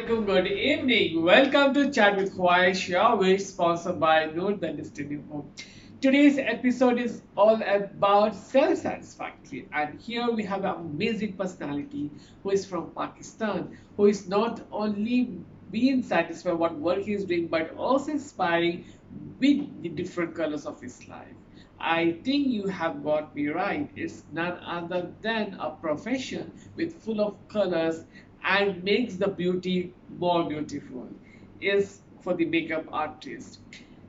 Assalamualaikum, good evening. Welcome to Chat with Khwaish, your wish, sponsored by Noor the Destiny Home. Today's episode is all about self-satisfactory, and here we have an amazing personality who is from Pakistan, who is not only being satisfied what work he is doing, but also inspiring with the different colors of his life. I think you have got me right. It's none other than a profession with full of colors and makes the beauty more beautiful. Is for the makeup artist.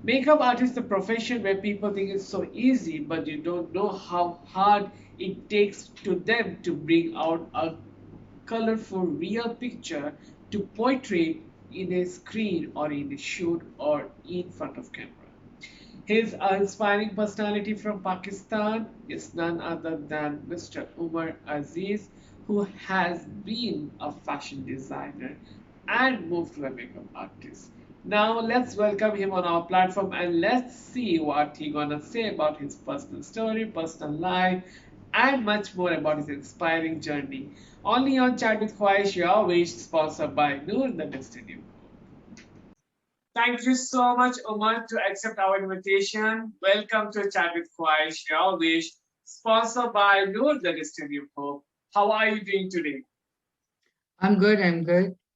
Makeup artist is a profession where people think it's so easy, but you don't know how hard it takes to them to bring out a colorful real picture to portray in a screen or in a shoot or in front of camera. His inspiring personality from Pakistan is none other than Mr. Umar Aziz, who has been a fashion designer and moved to a makeup artist. Now let's welcome him on our platform and let's see what he gonna say about his personal story, personal life, and much more about his inspiring journey. Only on Chat with Khwaish, your wish, sponsored by Noor the Destiny. Thank you so much, Umar, to accept our invitation. Welcome to Chat with Khwaish, your wish, sponsored by Noor the Destiny of Hope. How are you doing today? I'm good.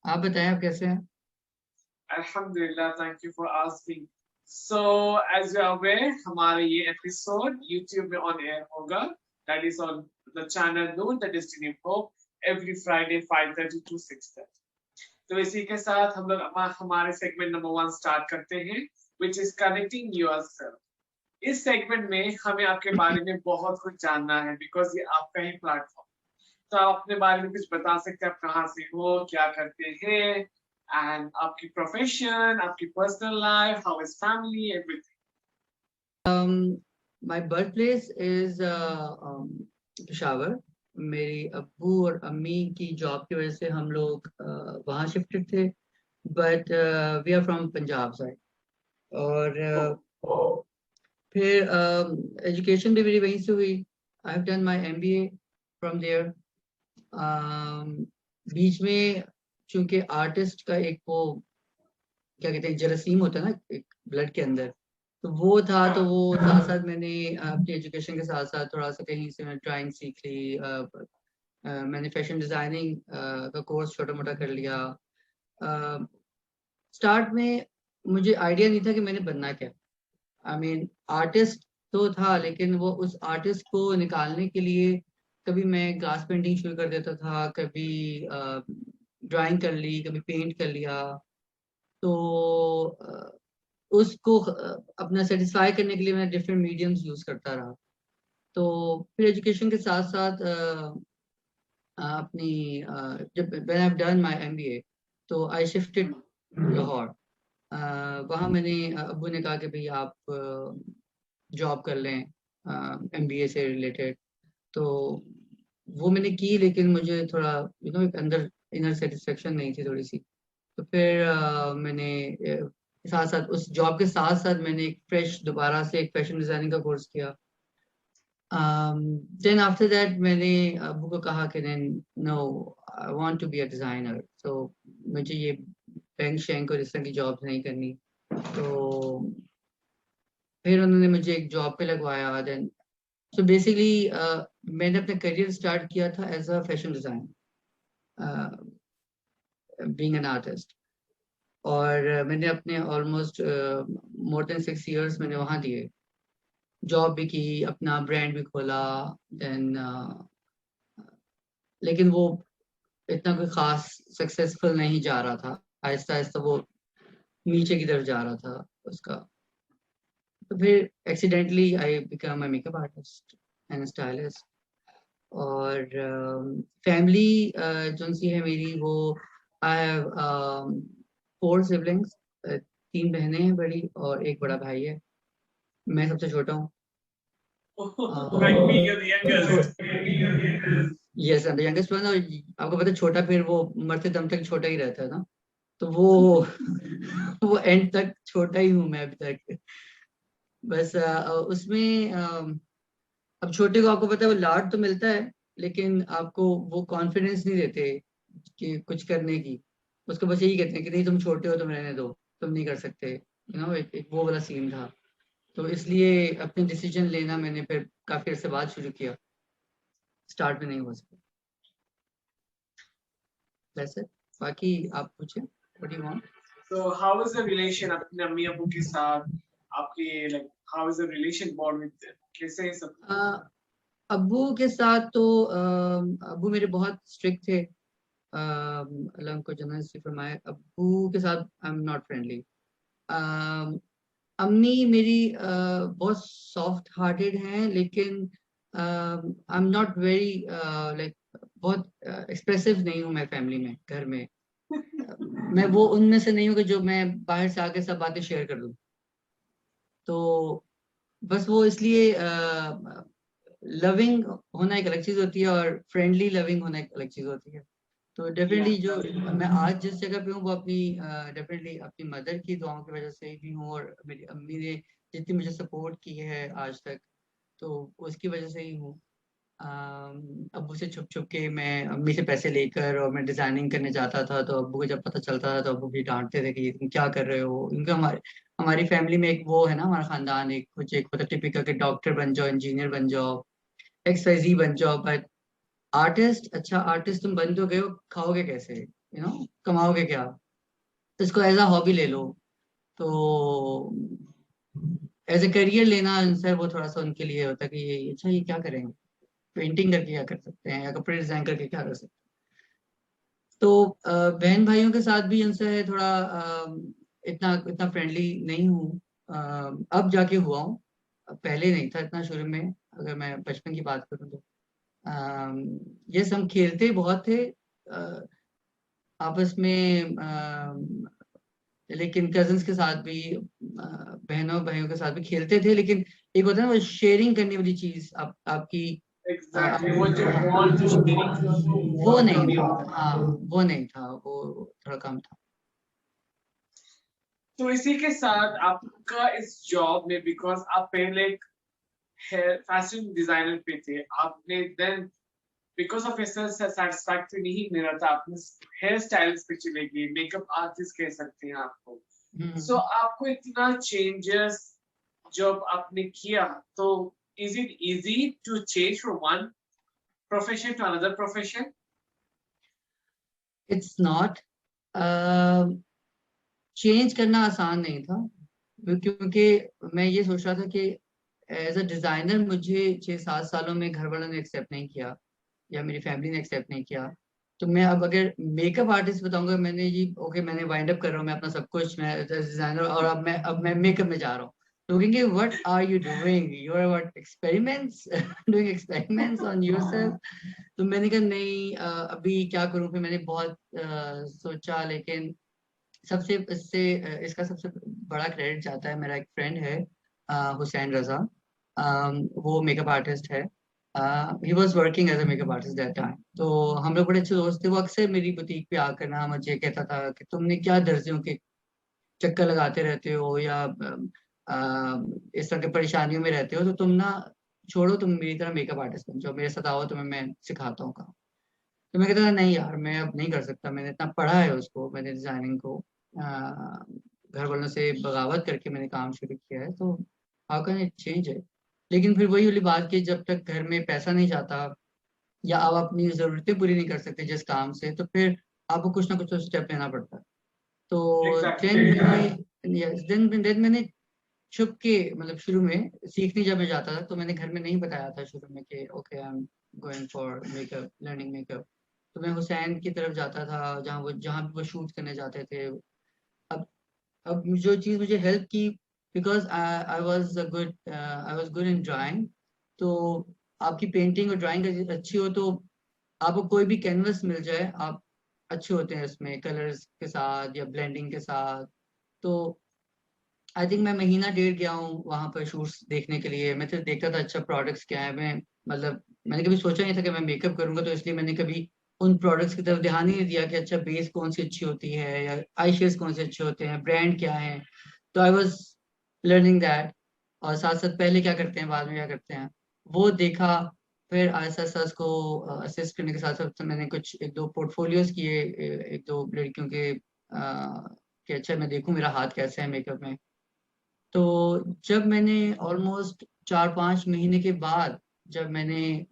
आप बताएं आप कैसे हैं? Alhamdulillah, thank you for asking. So, as you are aware, हमारा ये episode YouTube में on air होगा. That is on the channel Noor the Destiny of Hope every Friday 5:30 to 6:30. तो इसी के साथ हम लोग हमारे सेगमेंट नंबर 1 स्टार्ट करते हैं which is connecting yourself. इस सेगमेंट में हमें आपके बारे में बहुत कुछ जानना है बिकॉज ये आपका ही प्लेटफॉर्म. तो आप अपने बारे में कुछ बता सकते हैं, आप कहाँ से हो, क्या करते हैं, एंड आपकी प्रोफेशन, आपकी personal life, how is family, everything. My birthplace is Peshawar. मेरी अब्बू और अम्मी की जॉब की वजह से हम लोग वहाँ शिफ्टेड थे, but we are from Punjab side. और फिर एजुकेशन भी मेरी वहीं से हुई. I have done my MBA from there. बीच में चूंकि आर्टिस्ट का एक वो क्या कहते हैं जरासीम होता है ना एक ब्लड के अंदर, तो वो था. तो वो साथ साथ मैंने अपनी एजुकेशन के साथ साथ थोड़ा सा कहीं से मैं ड्राइंग सीख ली. मैंने फैशन डिजाइनिंग का कोर्स छोटा मोटा कर लिया. स्टार्ट में मुझे आइडिया नहीं था कि मैंने बनना क्या. आई मीन आर्टिस्ट तो था, लेकिन वो उस आर्टिस्ट को निकालने के लिए कभी मैं ग्लास पेंटिंग शुरू कर देता था, कभी ड्राइंग कर ली, कभी पेंट कर लिया. तो उसको अपना सेटिस्फाई करने के लिए मैं डिफरेंट मीडियम्स यूज करता रहा. तो फिर एजुकेशन के साथ साथ अपनी जब when I have done my MBA तो आई शिफ्टेड लाहौर. वहाँ मैंने अब्बू ने कहा कि भाई आप जॉब कर लें एमबीए से रिलेटेड. तो वो मैंने की, लेकिन मुझे थोड़ा एक अंदर इनर सेटिस्फेक्शन नहीं थी थोड़ी सी. तो फिर मैंने साथ साथ उस जॉब के साथ साथ मैंने एक फ्रेश दोबारा से एक फैशन डिजाइनिंग का कोर्स किया. देन आफ्टर दैट मैंने अब्बू को कहा कि no I want to be a designer. तो मुझे ये बैंक शैंक और इस तरह की जॉब नहीं करनी. तो फिर उन्होंने मुझे एक जॉब पे लगवाया. देन सो बेसिकली मैंने अपना करियर स्टार्ट किया था as a fashion designer, being an artist. और मैंने अपने ऑलमोस्ट मोर देन 6 इयर्स मैंने वहाँ दिए. जॉब भी की, अपना ब्रांड भी खोला. देन लेकिन वो इतना कोई खास सक्सेसफुल नहीं जा रहा था. आहिस्ता आहिस्ता वो नीचे की तरफ जा रहा था उसका. तो फिर accidentally I become a makeup artist and stylist. और फैमिली जो सी है मेरी, वो आई हैव 4 सिबलिंग्स. 3 बहनें हैं बड़ी और एक बड़ा भाई है. मैं सबसे छोटा हूँ. Like me, you're the youngest. Yes, the youngest one. और आपको पता है छोटा फिर वो मरते दम तक छोटा ही रहता है ना. तो वो वो एंड तक छोटा ही हूँ मैं अभी तक. बस उसमें अब छोटे को आपको पता है वो लाड तो मिलता है, लेकिन आपको वो कॉन्फिडेंस नहीं देते कि कुछ करने की. उसको बस यही कहते हैं कि नहीं तुम छोटे हो, तुम रहने दो, तुम नहीं कर सकते, एक वो वाला सीन था। तो इसलिए अपने डिसीजन लेना मैंने फिर काफी अरसे बाद शुरू किया, स्टार्ट में नहीं हो सका वैसे। बाकी आप पूछे, what do you want? So how is the relation अपने अम्मी अबू के साथ आपके, like how is the relation bond with them? कैसे है सब? अब्बू के साथ तो अब्बू मेरे बहुत स्ट्रिक्ट थे, अल्लाह उनको जन्नत नसीब फरमाए। अब्बू के साथ आई एम नॉट फ्रेंडली। अम्मी मेरी बहुत सॉफ्ट हार्टेड हैं, लेकिन I am not very like बहुत एक्सप्रेसिव नहीं हूँ मैं फैमिली में, घर में। मैं वो उनमें से नहीं हूँ कि जो मैं बाहर से आके सब बातें शेयर कर दूँ। तो बस वो इसलिए लविंग होना एक अलग चीज होती है और फ्रेंडली लविंग होना एक अलग चीज होती है। तो डेफिनेटली जो मैं आज जिस जगह पे हूँ वो अपनी डेफिनेटली अपनी मदर की दुआओं की वजह से भी हूँ, और मेरी अम्मी ने जितनी मुझे सपोर्ट की है आज तक, तो उसकी वजह से ही हूँ। अब्बू से छुप छुप के मैं अम्मी से पैसे लेकर और मैं डिजाइनिंग करने जाता था, तो अब्बू को जब पता चलता था तो अब्बू भी डांटते थे कि तुम क्या कर रहे हो। क्योंकि हमारे हमारी फैमिली में एक वो है ना, हमारा खानदान एक कुछ एक होता टिपिकल के डॉक्टर बन जाओ, इंजीनियर बन जाओ, XYZ बन जाओ, बट आर्टिस्ट, अच्छा आर्टिस्ट तुम बन तो गए हो, खाओगे कैसे, कमाओगे क्या? तो इसको एज अ हॉबी ले लो। तो एज ए करियर लेना आंसर वो थोड़ा सा उनके लिए होता है कि अच्छा ये क्या करेंगे, पेंटिंग करके क्या कर सकते हैं या कपड़े डिजाइन करके क्या कर सकते हैं। तो बहन भाइयों के साथ भी उनसे थोड़ा इतना इतना फ्रेंडली नहीं हूँ। अब जाके हुआ हूँ, पहले नहीं था इतना शुरू में। अगर मैं बचपन की बात करूँ तो ये हम खेलते बहुत थे आपस में, लेकिन कजन्स के साथ भी बहनों भाइयों के साथ भी खेलते थे, लेकिन एक होता है ना वो शेयरिंग करने वाली चीज, आपकी Exactly. वो जो bond जो sharing था वो वो बहुत नहीं कम ही था। होता है। हाँ, वो नहीं था, वो थोड़ा कम था। तो इसी के साथ आपका इस जॉब में, बिकॉज आप पहले एक हेयर फैशन डिजाइनर पे थे, आपने देन बिकॉज ऑफ ऐसा सेटिस्फैक्टरी नहीं मिल रहा था, आपने हेयर स्टाइल्स पे चले गए, मेकअप आर्टिस्ट कह सकते हैं आपको। सो आपको इतना चेंजेस जब आपने किया, तो is it easy to change from one profession to another profession? It's not, change करना आसान नहीं था, क्योंकि मैं ये सोच रहा था कि एज अ डिजाइनर मुझे 6-7 सालों में घर वालों ने एक्सेप्ट नहीं किया या मेरी फैमिली ने एक्सेप्ट नहीं किया। तो मैं अब अगर मेकअप आर्टिस्ट बताऊंगा मैंने जी ओके मैंने वाइंड अप कर रहा हूँ मैं अपना सब कुछ, मैं डिजाइनर, और अब मैं मेकअप में जा रहा हूँ, तो कहेंगे what are you doing, you are what experiments doing experiments on yourself. तो मैंने कहा नहीं, अभी क्या करूँ। फिर मैंने बहुत सोचा, लेकिन सबसे इससे इसका सबसे बड़ा क्रेडिट जाता है, मेरा एक फ्रेंड है हुसैन रजा, वो मेकअप आर्टिस्ट है। He was working as a makeup artist that time. तो हम लोग बड़े अच्छे दोस्त थे। वो अक्सर मेरी बुटीक पे आकर ना मुझे कहता था कि तुमने क्या दर्जियों के चक्कर लगाते रहते हो या इस तरह की परेशानियों में रहते हो, तो तुम ना छोड़ो, तुम मेरी तरह मेकअप आर्टिस्ट बन जाओ, मेरे साथ आओ, तुम्हें मैं सिखाता हूँ काम। तो मैं कहता था नहीं यार मैं अब नहीं कर सकता, मैंने इतना पढ़ा है उसको, मैंने डिजाइनिंग को घर वालों से बगावत करके मैंने काम शुरू किया है, तो हाउ कैन इट चेंज है। लेकिन फिर वही वाली बात कि जब तक घर में पैसा नहीं जाता या आप अपनी जरूरतें पूरी नहीं कर सकते जिस काम से, तो फिर आपको कुछ ना कुछ तो स्टेप लेना पड़ता है। तो एग्जैक्टली। देन मैंने छुप के, मतलब शुरू में सीखने जब मैं जाता था तो मैंने घर में नहीं बताया था शुरू में कि okay I am going for makeup, learning makeup. तो मैं हुसैन की तरफ जाता था जहाँ भी वो शूट करने जाते थे। अब अब जो चीज़ मुझे हेल्प की, because I was good in drawing. तो आपकी पेंटिंग और ड्राइंग अच्छी हो तो आपको कोई भी कैनवस मिल जाए, आप अच्छे होते हैं उसमें कलर्स के साथ या ब्लेंडिंग के साथ। तो आई थिंक मैं महीना डेढ़ गया हूँ वहां पर शूट्स देखने के लिए। मैं तो देखता था अच्छा प्रोडक्ट्स क्या है, मैं मतलब मैंने कभी सोचा नहीं था कि मैं मेकअप करूंगा, तो इसलिए मैंने कभी उन प्रोडक्ट्स की तरफ ध्यान ही नहीं दिया कि अच्छा बेस कौन सी अच्छी होती है या आई शेड्स कौन से अच्छे होते हैं, ब्रांड क्या है। तो आई वॉज लर्निंग दैट, और साथ साथ पहले क्या करते हैं बाद में क्या करते हैं वो देखा। फिर आहिस्ता आहिस्ता उसको असिस्ट करने के साथ साथ मैंने कुछ 1-2 पोर्टफोलियोज किए 1-2 लड़कियों के कि अच्छा मैं देखूं मेरा हाथ कैसा है मेकअप में। तो जब मैंने ऑलमोस्ट 4-5 महीने के बाद जब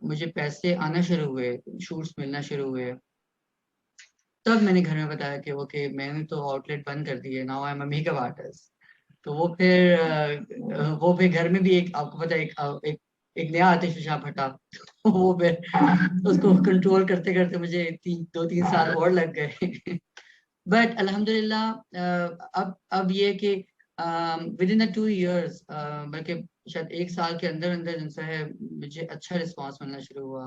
मुझे पैसे आना शुरू हुए, शूट्स मिलना शुरू हुए, तब मैंने घर में बताया कि ओके मैंने तो आउटलेट बंद कर दी है, now I am a makeup artist. तो वो फिर घर में भी एक आपको पता है एक नया आतिशबाजी फटा। वो फिर उसको कंट्रोल करते करते मुझे 2-3 साल और लग गए। बट अल्हम्दुलिल्लाह अब ये कि विद इन द 2 इयर्स बल्कि शायद 1 साल के अंदर अंदर जिनसे है मुझे अच्छा रिस्पांस मिलना शुरू हुआ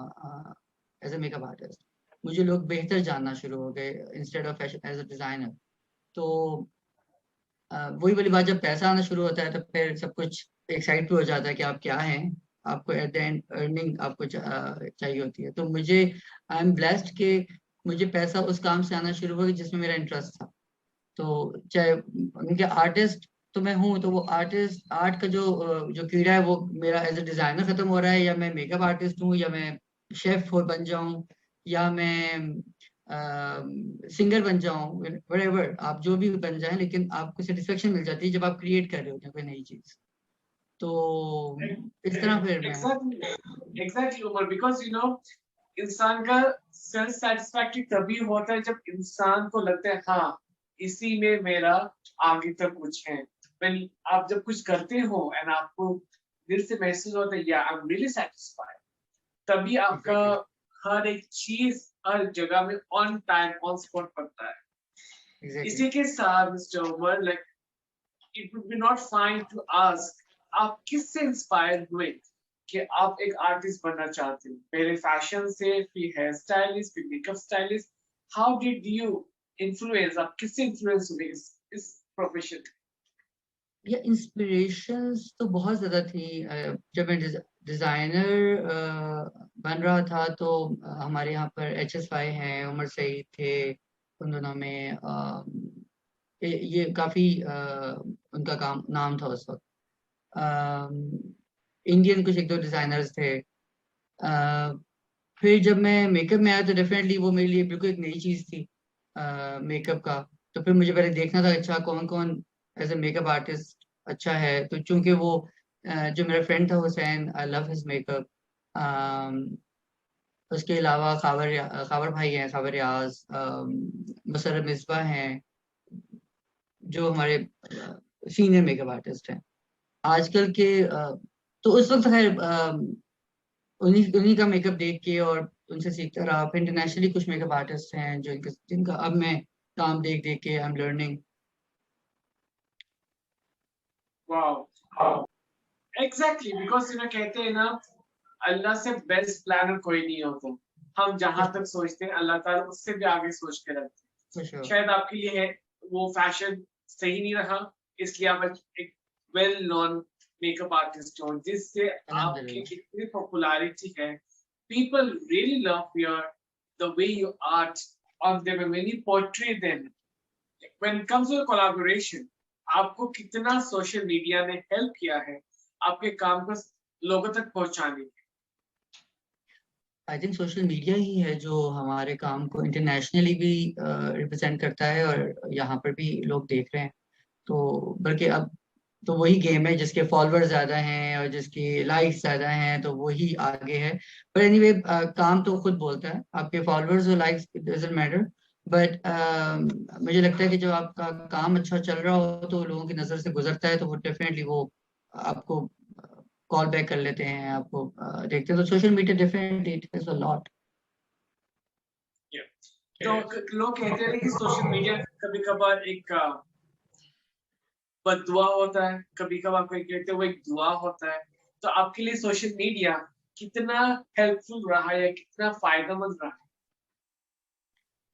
एज अ मेकअप आर्टिस्ट। मुझे लोग बेहतर जानना शुरू हो गए instead of fashion as a designer. तो वही वाली बात, जब पैसा आना शुरू होता है तो फिर सब कुछ एक साइड पे हो जाता है कि आप क्या हैं, आपको एट द एंड अर्निंग आपको चाहिए होती है। तो मुझे आई एम ब्लेस्ड कि मुझे पैसा उस काम से आना शुरू हुआ जिसमें मेरा इंटरेस्ट था। तो चाहे उनके आर्टिस्ट तो मैं हूँ, तो वो आर्ट का जो कीड़ा है वो मेरा एज अ डिजाइनर खत्म हो रहा है, या मैं मेकअप आर्टिस्ट हूँ, या मैं शेफ हो बन जाऊं, या मैं सिंगर बन जाऊं, व्हाटएवर आप जो भी बन जाएं, लेकिन आपको सेटिस्फेक्शन मिल जाती है जब आप क्रिएट कर रहे होते हैं कोई नई चीज। तो इस तरह फिर मैं exactly Umar, because you know इंसान का सेल्फ सेटिस्फैक्ट्री तभी होता है जब इंसान को लगता है हाँ इसी में मेरा आगे तक कुछ है। When आप जब कुछ करते हो एंड आपको दिल से महसूस होता है या आई एम रियली सेटिस्फाइड, तभी आपका हर एक चीज हर जगह में ऑन टाइम ऑन स्पॉट पड़ता है। इसी के साथ mister Umar, like it would be not fine to ask आप किससे इंस्पायर हुए कि आप एक आर्टिस्ट बनना चाहते हो? पहले फैशन से, फिर हेयर स्टाइलिस्ट, फिर makeup stylist, how did you influence, आप किससे इन्फ्लुएंस हुए इस प्रोफेशन? ये इंस्पिरेशंस तो बहुत ज़्यादा थी। जब मैं डिज़ाइनर बन रहा था तो हमारे यहाँ पर HSY हैं, उमर सईद थे, उन दोनों में ये काफ़ी उनका काम नाम था उस वक्त। इंडियन कुछ 1-2 डिज़ाइनर्स थे। फिर जब मैं मेकअप में आया तो डेफिनेटली वो मेरे लिए बिल्कुल एक नई चीज़ थी मेकअप का। तो फिर मुझे पहले देखना था अच्छा कौन कौन एज ए मेकअप आर्टिस्ट अच्छा है। तो चूंकि वो जो मेरा फ्रेंड था Hussain, I love his makeup. उसके अलावा खावर भाई हैं, खावर रियाज, मुसर्रफ मिसबा हैं, जो हमारे सीनियर मेकअप आर्टिस्ट हैं आजकल के। तो उस वक्त खैर उन्हीं का मेकअप देख के और उनसे सीखता रहा। फिर इंटरनेशनली कुछ मेकअप आर्टिस्ट हैं जो जिनका अब मैं काम देख देख के I am learning. Wow, exactly, because you no कहते हैं ना अल्लाह से बेस्ट प्लानर कोई नहीं होता। हम जहां तक सोचते हैं अल्लाह ताला उससे भी आगे सोच के रखते हैं। शायद आपके लिए है वो फैशन सही नहीं रहा, इसलिए आप एक वेल नोन मेकअप आर्टिस्ट हो, जिससे आपकी इतनी पॉपुलैरिटी है। People really love your the way you art on them when you portray them. When it comes to collaboration, आपको कितना सोशल मीडिया ने हेल्प किया है आपके काम को लोगों तक पहुंचाने में? आई थिंक सोशल मीडिया ही है जो हमारे काम को इंटरनेशनली भी रिप्रेजेंट करता है और यहाँ पर भी लोग देख रहे हैं। तो बल्कि अब तो वही गेम है जिसके फॉलोअर्स ज्यादा हैं और जिसकी लाइक्स ज्यादा हैं तो वही आगे है। पर एनीवे काम तो खुद बोलता है, आपके फॉलोअर्स और likes it doesn't matter. But मुझे लगता है कि जब आपका काम अच्छा चल रहा हो तो लोगों की नज़र से गुजरता है तो वो डेफिनेटली वो आपको कॉल बैक कर लेते हैं, आपको देखते हैं। तो social media definitely it has a lot. तो लोग कहते हैं कि सोशल मीडिया कभी कभार एक बद्दुआ होता है, कभी कभार कोई कहते हैं वो एक दुआ होता है। तो आपके लिए सोशल मीडिया कितना हेल्पफुल रहा या कितना फायदेमंद रहा?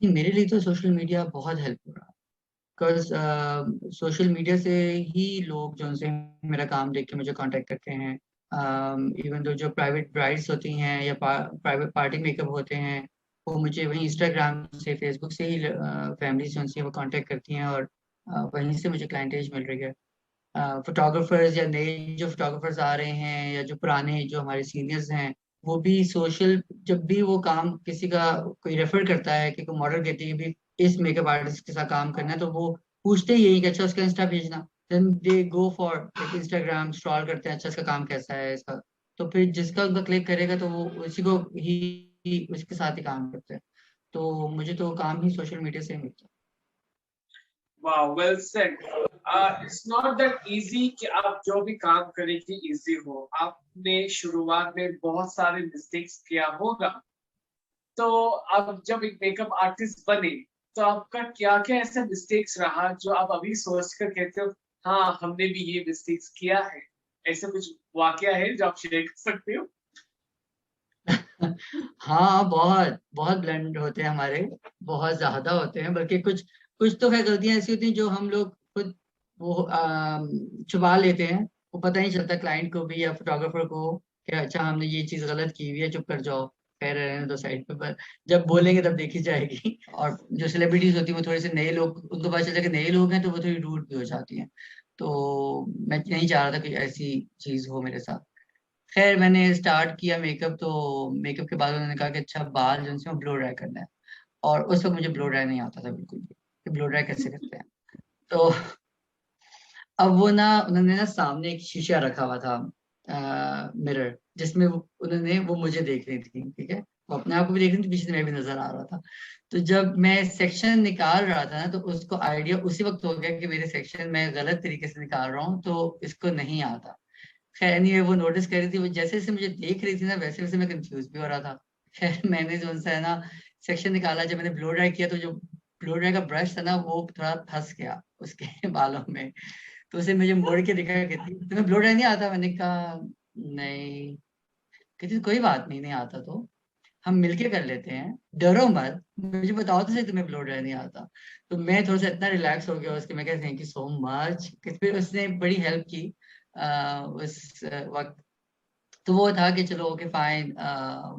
मेरे लिए तो सोशल मीडिया बहुत हेल्पफुल रहा, बिकॉज सोशल मीडिया से ही लोग जो उनसे मेरा काम देख के मुझे कांटेक्ट करते हैं। इवन तो जो प्राइवेट ब्राइड्स होती हैं या प्राइवेट पार्टी मेकअप होते हैं वो मुझे वहीं इंस्टाग्राम से फेसबुक से ही फैमिलीज जो उनसे वो कांटेक्ट करती हैं और वहीं से मुझे क्लाइंटेज मिल रही है। फोटोग्राफर्स या नए जो फोटोग्राफर्स आ रहे हैं या जो पुराने जो हमारे सीनियर्स हैं वो भी सोशल, जब भी वो काम किसी का कोई रेफर करता है कि कोई मॉडल कहती है कि भी इस मेकअप आर्टिस्ट के साथ काम करना है, तो वो पूछते ही यही कि अच्छा उसका इंस्टा भेजना, then they go for Instagram, scroll करते हैं अच्छा इसका काम कैसा है इसका, तो फिर जिसका उनका क्लिक करेगा तो वो उसी को ही उसके साथ ही काम करते हैं। तो मुझे तो काम ही सोशल मीडिया से ही मिलता वाह, well said. It's not that easy कि आप जो भी काम करें कि इजी हो। आपने शुरुआत में बहुत सारे मिस्टेक्स किया होगा, तो आप जब एक मेकअप आर्टिस्ट बने तो आपका क्या क्या ऐसा मिस्टेक्स रहा जो आप अभी सोच कर कहते हो हाँ हमने भी ये मिस्टेक्स किया है? ऐसा कुछ वाकया है जो आप शेयर कर सकते हो? है। हाँ, बहुत बहुत ब्लेंड होते हैं हमारे, बहुत ज्यादा होते हैं, बल्कि कुछ कुछ तो है गलतियां ऐसी होती हैं जो हम लोग खुद वो छुपा लेते हैं, वो पता नहीं चलता क्लाइंट को भी या फोटोग्राफर को कि अच्छा हमने ये चीज गलत की हुई है, चुप कर जाओ, कह रहे हैं तो साइड पे, पर जब बोलेंगे तब देखी जाएगी। और जो सेलिब्रिटीज होती है वो थोड़े से नए लोग, उनको पता चलता है कि नए लोग हैं तो वो थोड़ी रूड भी हो जाती हैं। तो मैं नहीं चाह रहा था कि ऐसी चीज हो मेरे साथ। खैर मैंने स्टार्ट किया मेकअप, तो मेकअप के बाद उन्होंने कहा कि अच्छा बाल जो है ब्लो ड्राई करना है, और उस वक्त मुझे ब्लो ड्राई नहीं आता था बिल्कुल भी कि ब्लो ड्राई कैसे करते हैं। तो अब वो ना उन्होंने ना सामने एक शीशा रखा हुआ था, मिरर, जिसमें उन्होंने वो मुझे देख रही थी, ठीक है, वो अपने आप को भी देख रही थी, पीछे से मैं भी नजर आ रहा था। तो जब मैं सेक्शन निकाल रहा था ना, तो उसको आइडिया उसी वक्त हो गया कि मेरे सेक्शन मैं गलत तरीके से निकाल रहा हूँ, तो इसको नहीं आता। खैर नहीं, वो नोटिस कर रही थी, वो जैसे जैसे मुझे देख रही थी ना वैसे वैसे मैं कंफ्यूज भी हो रहा था। खैर मैंने जो सा है ना सेक्शन निकाला, जब मैंने ब्लो ड्राई किया तो जो ब्लो ड्राई का ब्रश था ना वो थोड़ा फंस गया उसके बालों में। तो उसे मुझे मोड़ के दिखा, कहती तुम्हें ब्लो ड्राई नहीं आता? मैंने कहा नहीं। कहती कोई बात नहीं, नहीं आता तो हम मिलके कर लेते हैं, डरो मत, मुझे बताओ तो सही तुम्हें ब्लो ड्राई नहीं आता। तो मैं थोड़ा सा इतना रिलैक्स हो गया उसके, मैं कहता थैंक यू सो मच, फिर उसने बड़ी हेल्प की उस वक्त। तो वो था कि चलो ओके फाइन,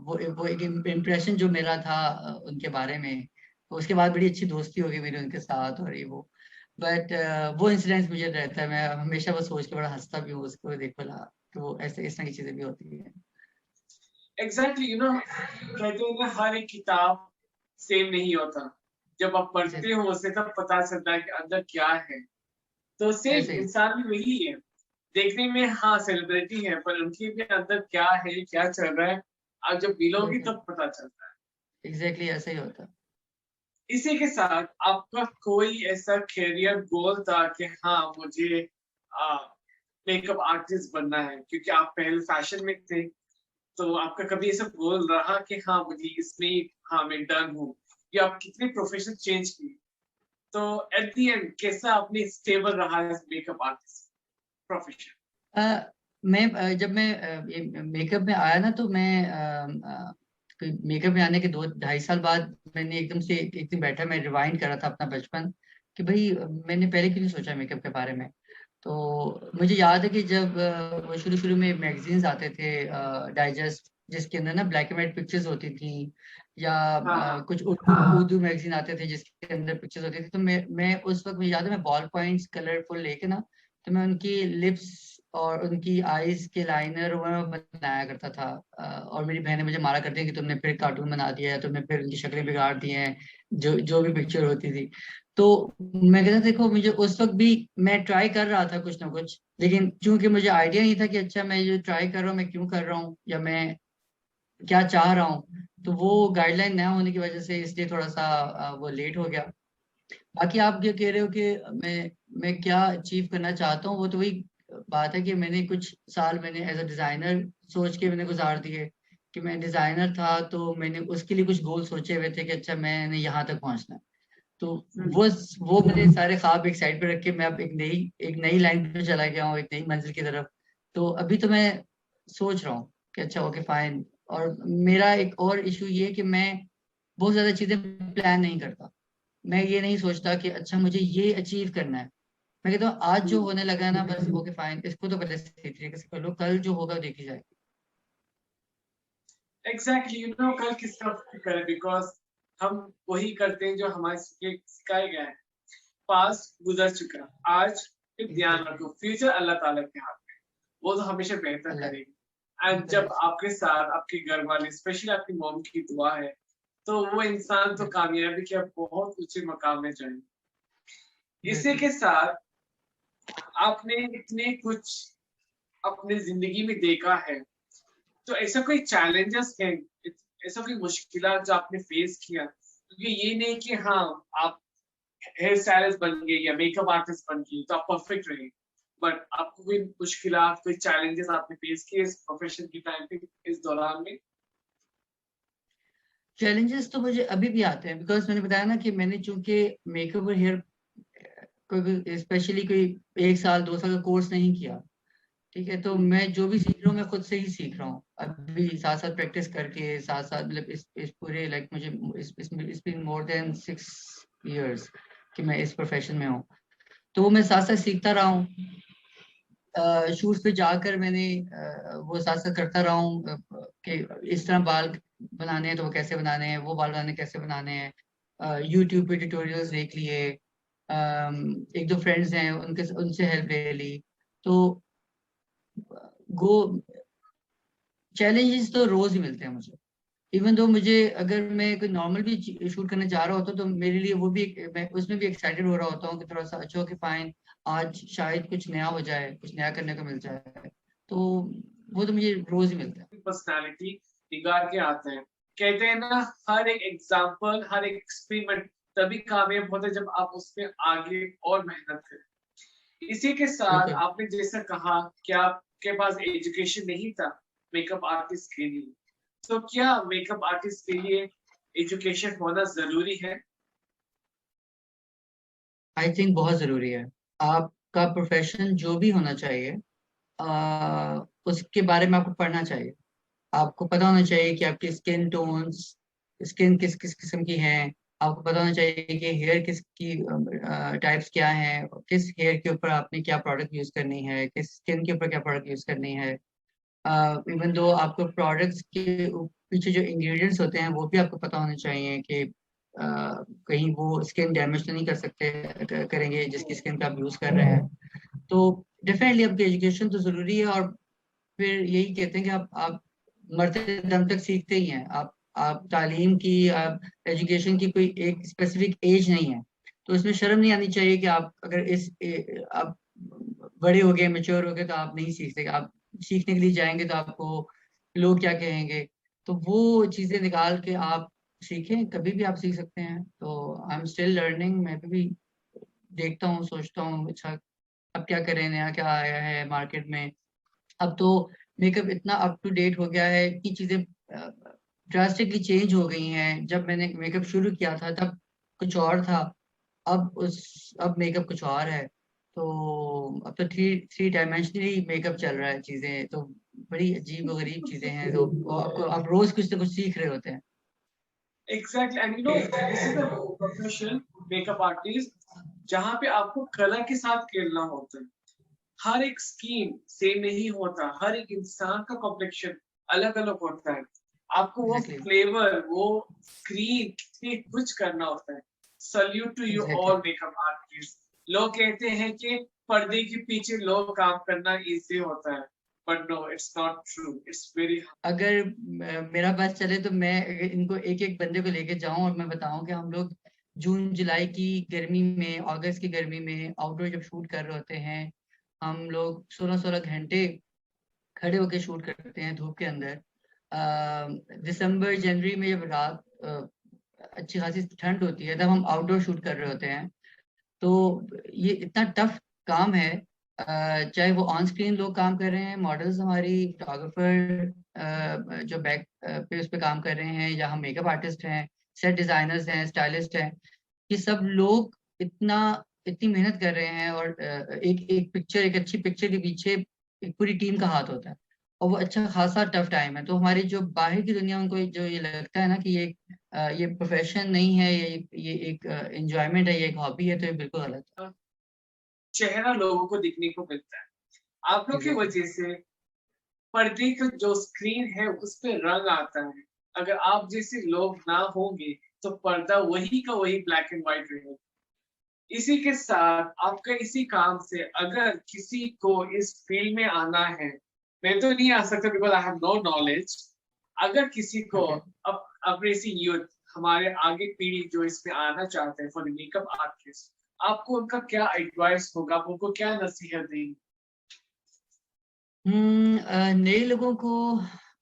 वो एक इम्प्रेशन जो मेरा था उनके बारे में, तो उसके बाद बड़ी अच्छी दोस्ती हो गई मेरी उनके साथ, और ये वो, बट वो इंसिडेंस मुझे रहता है, मैं हमेशा वो सोच के बड़ा हंसता भी हूँ उसको, देखो ना कि वो ऐसे इस तरह की चीजें भी होती हैं। एग्जैक्टली, यू नो, कहते हैं ना हर एक किताब सेम नहीं होता। जब आप ऐसे पढ़ते हो उसे तब पता चलता है कि अंदर क्या है। तो सेम ऐसे ही इंसान भी वही है। देखने में हाँ सेलिब्रिटी है, पर उनके भी अंदर क्या है, क्या चल रहा है, आप जब मिलोगी तब पता चलता है। एग्जैक्टली ऐसे ही होता इसी के साथ आपका कोई ऐसा करियर गोल था कि हाँ मुझे मेकअप आर्टिस्ट बनना है, क्योंकि आप पहले फैशन में थे, तो आपका कभी ऐसा गोल रहा कि हाँ मुझे इसमें हाँ मैं डन हूँ, या आप कितने प्रोफेशन चेंज किए, तो एट द एंड कैसा आपने स्टेबल रहा मेकअप आर्टिस्ट प्रोफेशन? मैं जब मैं ये मेकअप में आया ना, तो मैं मेकअप में आने के 2 ढाई साल बाद मैंने एकदम से एक दिन बैठा, मैं रिवाइंड कर रहा था अपना बचपन कि भाई मैंने पहले क्यों नहीं सोचा मेकअप के बारे में। तो मुझे याद है कि जब वो शुरू शुरू में मैगजीन्स आते थे, डाइजेस्ट, जिसके अंदर ना ब्लैक एंड व्हाइट पिक्चर्स होती थी, या हाँ हाँ। कुछ उर्दू मैगजीन आते थे जिसके अंदर पिक्चर्स होती थी, तो मैं उस वक्त मुझे याद है मैं बॉल पॉइंट्स कलरफुल लेके ना, तो मैं उनकी लिप्स और उनकी आईज के लाइनर वो मैं बनाया करता था। और मेरी बहनें मुझे मारा करती हैं कि तुमने फिर कार्टून बना दिया है, तुमने फिर उनकी शक्लें बिगाड़ दी हैं, जो जो भी पिक्चर होती थी। तो मैं कहता देखो, मुझे उस वक्त भी मैं ट्राई कर रहा था कुछ ना कुछ, लेकिन चूंकि मुझे आइडिया नहीं था कि अच्छा मैं जो ट्राई कर रहा हूँ मैं क्यों कर रहा हूँ, या मैं क्या चाह रहा हूँ, तो वो गाइडलाइन ना होने की वजह से इसलिए थोड़ा सा वो लेट हो गया। बाकी आप ये कह रहे हो कि मैं क्या अचीव करना चाहता हूँ, वो तो वही बात है कि मैंने कुछ साल मैंने एज अ डिजाइनर सोच के मैंने गुजार दिए, कि मैं डिजाइनर था तो मैंने उसके लिए कुछ गोल सोचे हुए थे कि अच्छा मैंने यहाँ तक पहुंचना है। तो हम्म। वो मैंने सारे ख्वाब एक साइड पे रख के मैं अब एक नई लाइन पे चला गया हूँ, एक नई मंजिल की तरफ। तो अभी तो मैं सोच रहा हूँ कि अच्छा ओके फाइन। और मेरा एक और इशू ये है कि मैं बहुत ज्यादा चीजें प्लान नहीं करता। मैं ये नहीं सोचता कि अच्छा मुझे ये अचीव करना है। मैं कहता हूँ आज जो होने लगा है ना, बस ओके फाइन, इसको तो पहले सही तरीके से कर लो, कल जो होगा वो देखी जाएगी। एग्जैक्टली, यू नो, कल किसका करें, बिकॉज हम वही करते हैं जो हमारे सिखाया गया है। पास्ट गुजर चुका, आज फिर ध्यान एग्जैक्टली। रखो, फ्यूचर अल्लाह ताला के हाथ में, वो तो हमेशा बेहतर अल्लाह। करेगी। एंड जब आपके साथ आपके घर वाले, स्पेशली आपकी मॉम की दुआ है, तो वो इंसान तो कामयाबी के बहुत ऊंचे मकाम में जाए। इसी के साथ आपने इतने कुछ अपने जिंदगी में देखा है, तो ऐसा कोई चैलेंजेस है, ऐसा कोई मुश्किलात जो आपने फेस किया? क्योंकि ये नहीं कि हाँ आप हेयर स्टाइलिस्ट बन गए या मेकअप आर्टिस्ट बन गए तो आप परफेक्ट रहे, बट आपको कोई मुश्किलात, कोई चैलेंजेस आपने फेस किए इस प्रोफेशन के टाइम पे, इस दौरान में? चैलेंजेस तो मुझे अभी भी आते हैं, बिकॉज मैंने बताया ना कि मैंने चूंकि मेकअप और हेयर कोई स्पेशली कोई 1 साल 2 साल का कोर्स नहीं किया, ठीक है, तो मैं जो भी सीख रहा हूँ मैं खुद से ही सीख रहा हूँ अभी, साथ साथ प्रैक्टिस करके, साथ साथ मतलब इस पूरे लाइक मुझे इस बीन मोर देन 6 years कि मैं इस प्रोफेशन में हूँ, तो वो मैं साथ साथ सीखता रहा हूँ। शूट पे जाकर मैंने वो साथ साथ करता रहा हूँ कि इस तरह बाल बनाने हैं तो वो कैसे बनाने हैं, वो बाल बनाने कैसे बनाने हैं, यूट्यूब पे ट्यूटोरियल्स देख लिए, एक दो फ्रेंड्स हैं उनसे हेल्प ले ली। तो गो चैलेंजेस तो रोज ही मिलते हैं मुझे, इवन दो मुझे अगर मैं कोई नॉर्मल भी शूट करने जा रहा होता तो मेरे लिए वो भी मैं उसमें भी एक्साइटेड हो रहा होता हूँ कि थोड़ा सा अच्छा कि फाइन, आज शायद कुछ नया हो जाए, कुछ नया करने को मिल जाए, तो वो तो मुझे रोज ही मिलता है। पर्सनालिटी बिगाड़ के आते हैं। कहते हैं ना, हर एक एग्जाम्पल, हर एक एक्सपेरिमेंट तभी कामयाब होता है जब आप उसमें आगे और मेहनत करें। इसी के साथ बिल्कुल। आपने जैसा कहा कि आपके पास एजुकेशन नहीं था मेकअप आर्टिस्ट के लिए, तो क्या मेकअप आर्टिस्ट के लिए एजुकेशन होना जरूरी है? आई थिंक बहुत जरूरी है। आपका प्रोफेशन जो भी होना चाहिए, उसके बारे में आपको पढ़ना चाहिए। आपको पता होना चाहिए कि आपकी स्किन टोन्स, स्किन किस किस किस्म की है, आपको पता होना चाहिए कि हेयर किसकी टाइप्स क्या हैं, किस हेयर के ऊपर आपने क्या प्रोडक्ट यूज करनी है, किस स्किन के ऊपर क्या प्रोडक्ट यूज करनी है। इवन दो आपको प्रोडक्ट्स के पीछे जो इंग्रेडिएंट्स होते हैं वो भी आपको पता होने चाहिए कि कहीं वो स्किन डैमेज तो नहीं कर सकते, करेंगे जिसकी स्किन पे आप यूज कर रहे हैं। तो डेफिनेटली आपकी एजुकेशन तो जरूरी है, और फिर यही कहते हैं कि आप मरते दम तक सीखते ही हैं। आप तालीम की, आप एजुकेशन की कोई एक स्पेसिफिक एज नहीं है, तो इसमें शर्म नहीं आनी चाहिए कि आप अगर आप बड़े हो गए, मेच्योर हो गए तो आप नहीं सीख सकते। आप सीखने के लिए जाएंगे तो आपको लोग क्या कहेंगे, तो वो चीजें निकाल के आप सीखें, कभी भी आप सीख सकते हैं। तो आई एम स्टिल लर्निंग, मैं भी देखता हूँ, सोचता हूँ अच्छा अब क्या करें, नया क्या आया है मार्केट में। अब तो मेकअप इतना अप टू डेट हो गया है कि चीजें ड्रास्टिकली चेंज हो गई हैं। जब मैंने मेकअप शुरू किया था तब कुछ और था, अब मेकअप कुछ और है। तो अब तो थ्री थ्री डायमेंशनली मेकअप चल रहा है, चीजें तो बड़ी अजीब और गरीब चीजें हैं, तो वो आपको आप रोज कुछ ना कुछ सीख रहे होते हैं। Exactly, and you know this is the profession, makeup artist, जहाँ पे आपको कलर के साथ खेलना होता है। हर एक स्किन सेम नहीं होता, हर एक इंसान का कॉम्प्लेक्शन अलग अलग होता है। आपको वो एग्जैक्टली। फ्लेवर, वो स्क्रीन कितनी कुछ करना होता है। Salute to you exactly. All makeup artist. लोग कहते हैं कि पर्दे के पीछे लोग काम करना इजी होता है, but no, it's not true, it's very. अगर मेरा बस चले तो मैं अगर इनको एक एक बंदे को लेके जाऊं और मैं बताऊं कि हम लोग जून जुलाई की गर्मी में, अगस्त की गर्मी में आउटडोर जब शूट कर रहे होते हैं, हम लोग 16-16 घंटे खड़े होके शूट करते हैं धूप के अंदर। दिसंबर जनवरी में जब रात अच्छी खासी ठंड होती है तब हम आउटडोर शूट कर रहे होते हैं। तो ये इतना टफ काम है, चाहे वो ऑन स्क्रीन लोग काम कर रहे हैं, मॉडल्स हमारी, फोटोग्राफर जो बैक पे उस पे काम कर रहे हैं, या हम मेकअप आर्टिस्ट हैं, सेट डिजाइनर्स हैं, स्टाइलिस्ट हैं, ये सब लोग इतनी मेहनत कर रहे हैं। और एक एक पिक्चर, एक अच्छी पिक्चर के पीछे एक पूरी टीम का हाथ होता है, और वो अच्छा खासा टफ टाइम है। तो हमारी जो बाहर की दुनिया, उनको जो ये लगता है ना कि ये प्रोफेशन नहीं है, ये एक एंजॉयमेंट है, ये एक हॉबी है, तो ये बिल्कुल गलत चेहरा लोगों को दिखने को मिलता है, आप है। लोग की एग्जैक्टली। वजह से पर्दे का जो स्क्रीन है उस पे रंग आता है। अगर आप जैसे लोग ना होंगे तो पर्दा वही का वही ब्लैक एंड व्हाइट रहेगा। इसी के साथ आपका इसी काम से अगर किसी को इस फील्ड में आना है, मैं तो नहीं आ सकता because I have no knowledge. अगर किसी को Okay. अपने सी यूथ हमारे आगे पीढ़ी जो इसमें आना चाहते हैं फॉर द मेकअप आर्टिस्ट, आपको उनका क्या एडवाइस होगा, आप उनको क्या नसीहत देंगे? नए लोगों को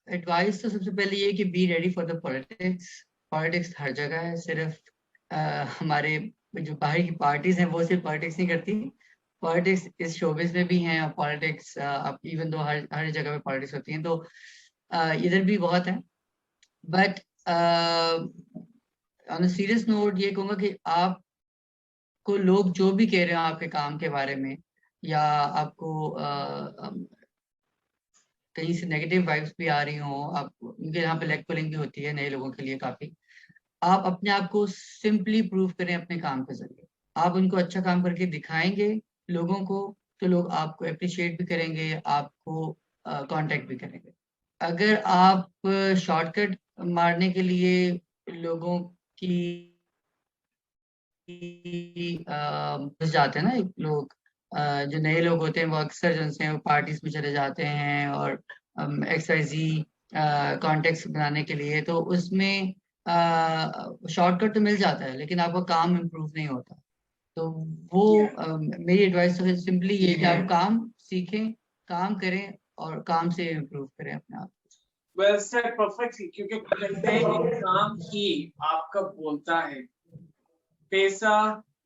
एडवाइस तो सबसे पहले ये कि be ready for the politics. Politics हर जगह है, सिर्फ हमारे जो बाहर की पार्टीज हैं वो सिर्फ पॉलिटिक्स नहीं करती, पॉलिटिक्स इस शोबिस में भी हैं। और पॉलिटिक्स अब इवन दो हर हर जगह पे पॉलिटिक्स होती हैं, तो इधर भी बहुत है। But on a serious note ये कहूँगा कि आपको लोग जो भी कह रहे हो आपके काम के बारे में, या आपको कहीं से नेगेटिव वाइब्स भी आ रही हो, आप उनके यहाँ पे लेग पुलिंग भी होती है नए लोगों के लिए काफी, आप अपने आप को सिंपली प्रूव करें अपने काम के जरिए। आप उनको अच्छा काम करके दिखाएंगे लोगों को, तो लोग आपको अप्रिशिएट भी करेंगे, आपको कांटेक्ट भी करेंगे। अगर आप शॉर्टकट मारने के लिए लोगों की घुस जाते हैं ना एक लोग, जो नए लोग होते हैं वो अक्सर जो हैं वो पार्टीज में चले जाते हैं और एक्सवाइजी कॉन्टेक्ट बनाने के लिए, तो उसमें शॉर्टकट तो मिल जाता है लेकिन आपका काम इम्प्रूव नहीं होता। तो वो Yeah. मेरी एडवाइस तो सिंपली ये कि आप काम सीखें, काम करें और काम से इम्प्रूव करें अपने आप। वेल सेड, परफेक्टली, क्योंकि कहते हैं कि काम ही आपका बोलता है। पैसा,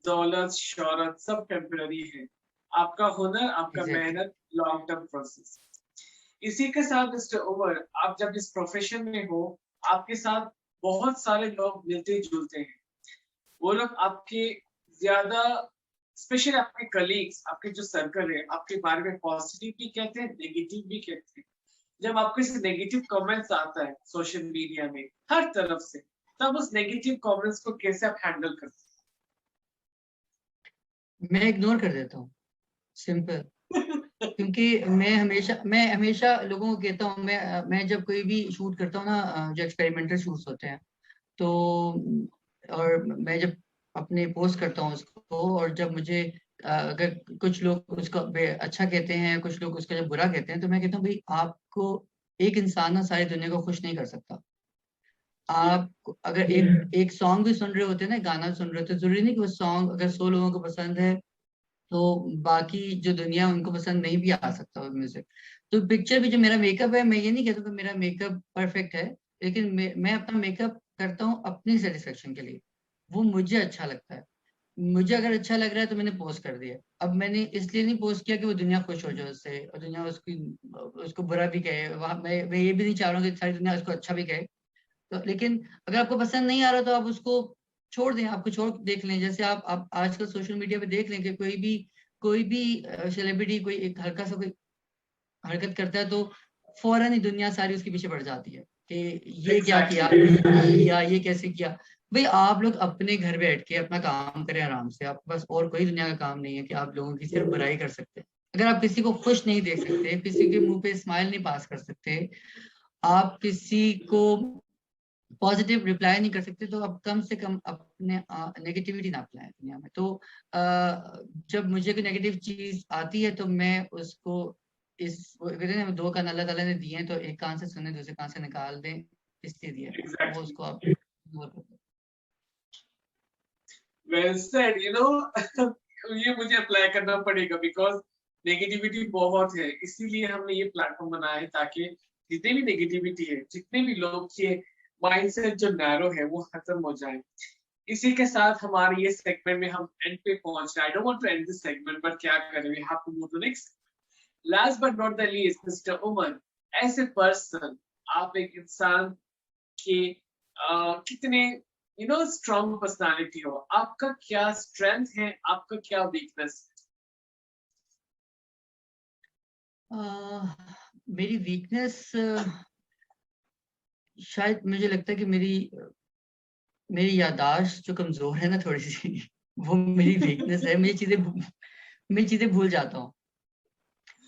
दौलत, शोहरत सब टेम्पररी है। आपका हुनर, आपका एग्जैक्टली। मेहनत लॉन्ग टर्म प्रोसेस। इसी के साथ मिस्टर उमर, आप जब इस प्रोफेशन में हो, आपके साथ बहुत सारे लोग मिलते जुलते हैं। वो लोग आपके ज्यादा, स्पेशली आपके कलीग्स, आपके जो सर्कल है, आपके बारे में पॉजिटिव भी कहते हैं, नेगेटिव भी कहते हैं। जब आपको इस नेगेटिव कमेंट्स आता है सोशल मीडिया में हर तरफ से, तब उस नेगेटिव कमेंट्स को कैसे आप हैंडल करते मैं इग्नोर कर देता हूँ, सिंपल। हैं? क्योंकि मैं हमेशा लोगों को कहता हूँ, मैं जब कोई भी शूट करता हूँ ना, जो एक्सपेरिमेंटल शूट्स होते हैं, तो और मैं जब अपने पोस्ट करता हूँ उसको, और जब मुझे अगर कुछ लोग उसको अच्छा कहते हैं, कुछ लोग उसका जब बुरा कहते हैं, तो मैं कहता हूँ भाई, आपको एक इंसान ना सारी दुनिया को खुश नहीं कर सकता। Yeah. आप अगर एक सॉन्ग भी सुन रहे होते हैं ना, गाना सुन रहे होते हैं, जरूरी नहीं कि वो सॉन्ग अगर 100 लोगों को पसंद है तो बाकी जो दुनिया उनको पसंद नहीं भी आ सकता वो म्यूजिक। तो पिक्चर भी जो मेरा मेकअप है, मैं ये नहीं कहता कि मेरा मेकअप परफेक्ट है, लेकिन मैं अपना मेकअप करता हूँ अपनी सेटिस्फेक्शन के लिए। वो मुझे अच्छा लगता है, मुझे अगर अच्छा लग रहा है तो मैंने पोस्ट कर दिया। अब मैंने इसलिए नहीं पोस्ट किया कि वो दुनिया खुश हो जाए उससे, और दुनिया उसको बुरा भी कहे, वहां मैं ये भी नहीं चाह रहा हूँ कि सारी दुनिया उसको अच्छा भी कहे। तो लेकिन अगर आपको पसंद नहीं आ रहा तो आप उसको छोड़ दें, आपको छोड़ देख लें। जैसे आप आजकल सोशल मीडिया पे देख लें कि कोई भी सेलिब्रिटी कोई एक हल्का सा कोई हरकत करता है, तो फौरन ही दुनिया सारी उसके पीछे पड़ जाती है कि ये क्या किया, Exactly. ये कैसे किया। भाई, आप लोग अपने घर बैठ के अपना काम करें आराम से, आपके पास और कोई दुनिया का काम नहीं है कि आप लोगों की सिर्फ बुराई कर सकते हैं। अगर आप किसी को खुश नहीं देख सकते, किसी के मुंह पे स्माइल नहीं पास कर सकते, आप किसी को पॉजिटिव रिप्लाई नहीं कर सकते, तो आप कम से कम अपने नेगेटिविटी ना फैलाएं दुनिया में। तो जब मुझे कोई नेगेटिव चीज आती है तो मैं उसको वो कहते हैं ना, दो कान अल्लाह ताला ने दिए हैं, तो एक कान से सुने दूसरे कान से निकाल दें, इसलिए दिए हैं। वो Exactly. उसको आप इग्नोर कर दें। Well said, you know. ये मुझे अप्लाई करना पड़ेगा बिकॉज नेगेटिविटी बहुत है, इसीलिए हमने ये प्लेटफॉर्म बनाया है ताकि जितने भी नेगेटिविटी है, जितने भी लोग के माइंडसेट जो नैरो है वो खत्म हो जाए। इसी के साथ हमारे ये सेगमेंट में हम एंड पे पहुंच रहे हैं। I don't want to end this segment, but क्या करें, we have to move to next. Last but not the least, mister Umar, as a person, आप एक इंसान के कितने स्ट्रॉन्ग पर्सनालिटी हो, आपका क्या स्ट्रेंथ है, आपका क्या वीकनेस मेरी वीकनेस, शायद मुझे लगता है कि मेरी याददाश्त जो कमजोर है ना थोड़ी सी, वो मेरी वीकनेस है। मैं चीजें भूल जाता हूँ।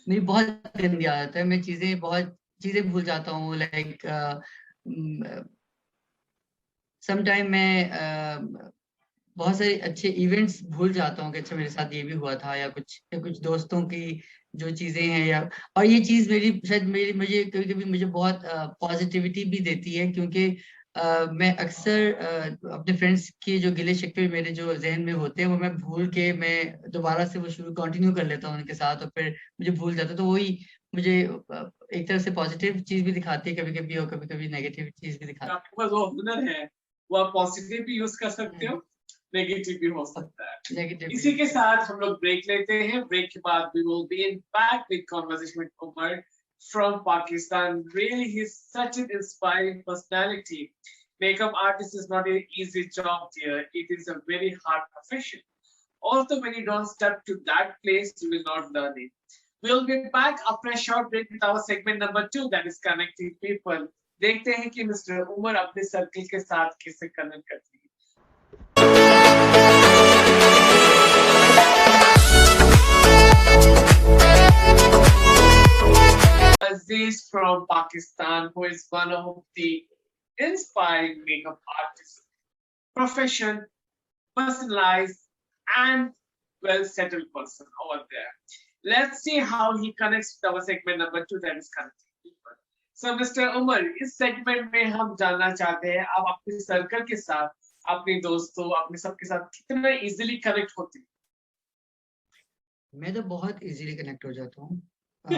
मेरी बहुत गंदी आदत है, मैं बहुत चीजें भूल जाता हूँ। लाइक समटाइम मैं बहुत सारे अच्छे इवेंट्स भूल जाता हूँ कि अच्छा मेरे साथ ये भी हुआ था, या कुछ दोस्तों की जो चीजें हैं, या और ये चीज मेरी शायद मेरी मुझे कभी कभी मुझे बहुत पॉजिटिविटी भी देती है, क्योंकि मैं अक्सर अपने फ्रेंड्स के जो गिले शिकवे मेरे जो जहन में होते हैं वो मैं भूल के मैं दोबारा से वो शुरू कंटिन्यू कर लेता हूँ उनके साथ, और फिर मुझे भूल जाता है। तो वही मुझे एक तरह से पॉजिटिव चीज भी दिखाती है कभी कभी, और कभी कभी नेगेटिव चीज भी दिखाती आपके पास वो हुनर है, वो आप पॉजिटिव भी यूज कर सकते है। हो, नेगेटिव भी हो सकता है। नेगेटिव इसी भी। के साथ हम लोग ब्रेक लेते हैं। ब्रेक के बाद we will be in back with conversation with Umar from Pakistan. Really, he's such an inspiring personality. Makeup artist is not an easy job dear. It is a very hard profession. Also, when you don't step to that place, you will not learn it. We'll be back after a short break with our segment number 2, that is connecting people. देखते हैं कि mister Umar अपने circle के साथ कैसे connect करती है। Aziz from Pakistan, who is one of the inspiring makeup artists, profession, personalized, and well-settled person over there. Let's see how he connects with our segment number 2, that is connecting people. So, Mr. Umar, इस segment में हम जानना चाहते हैं आप अपने circle के साथ, अपने दोस्तों, अपने सबके साथ कितना easily connect होते हैं? मैं तो बहुत इजीली कनेक्ट हो जाता हूँ। I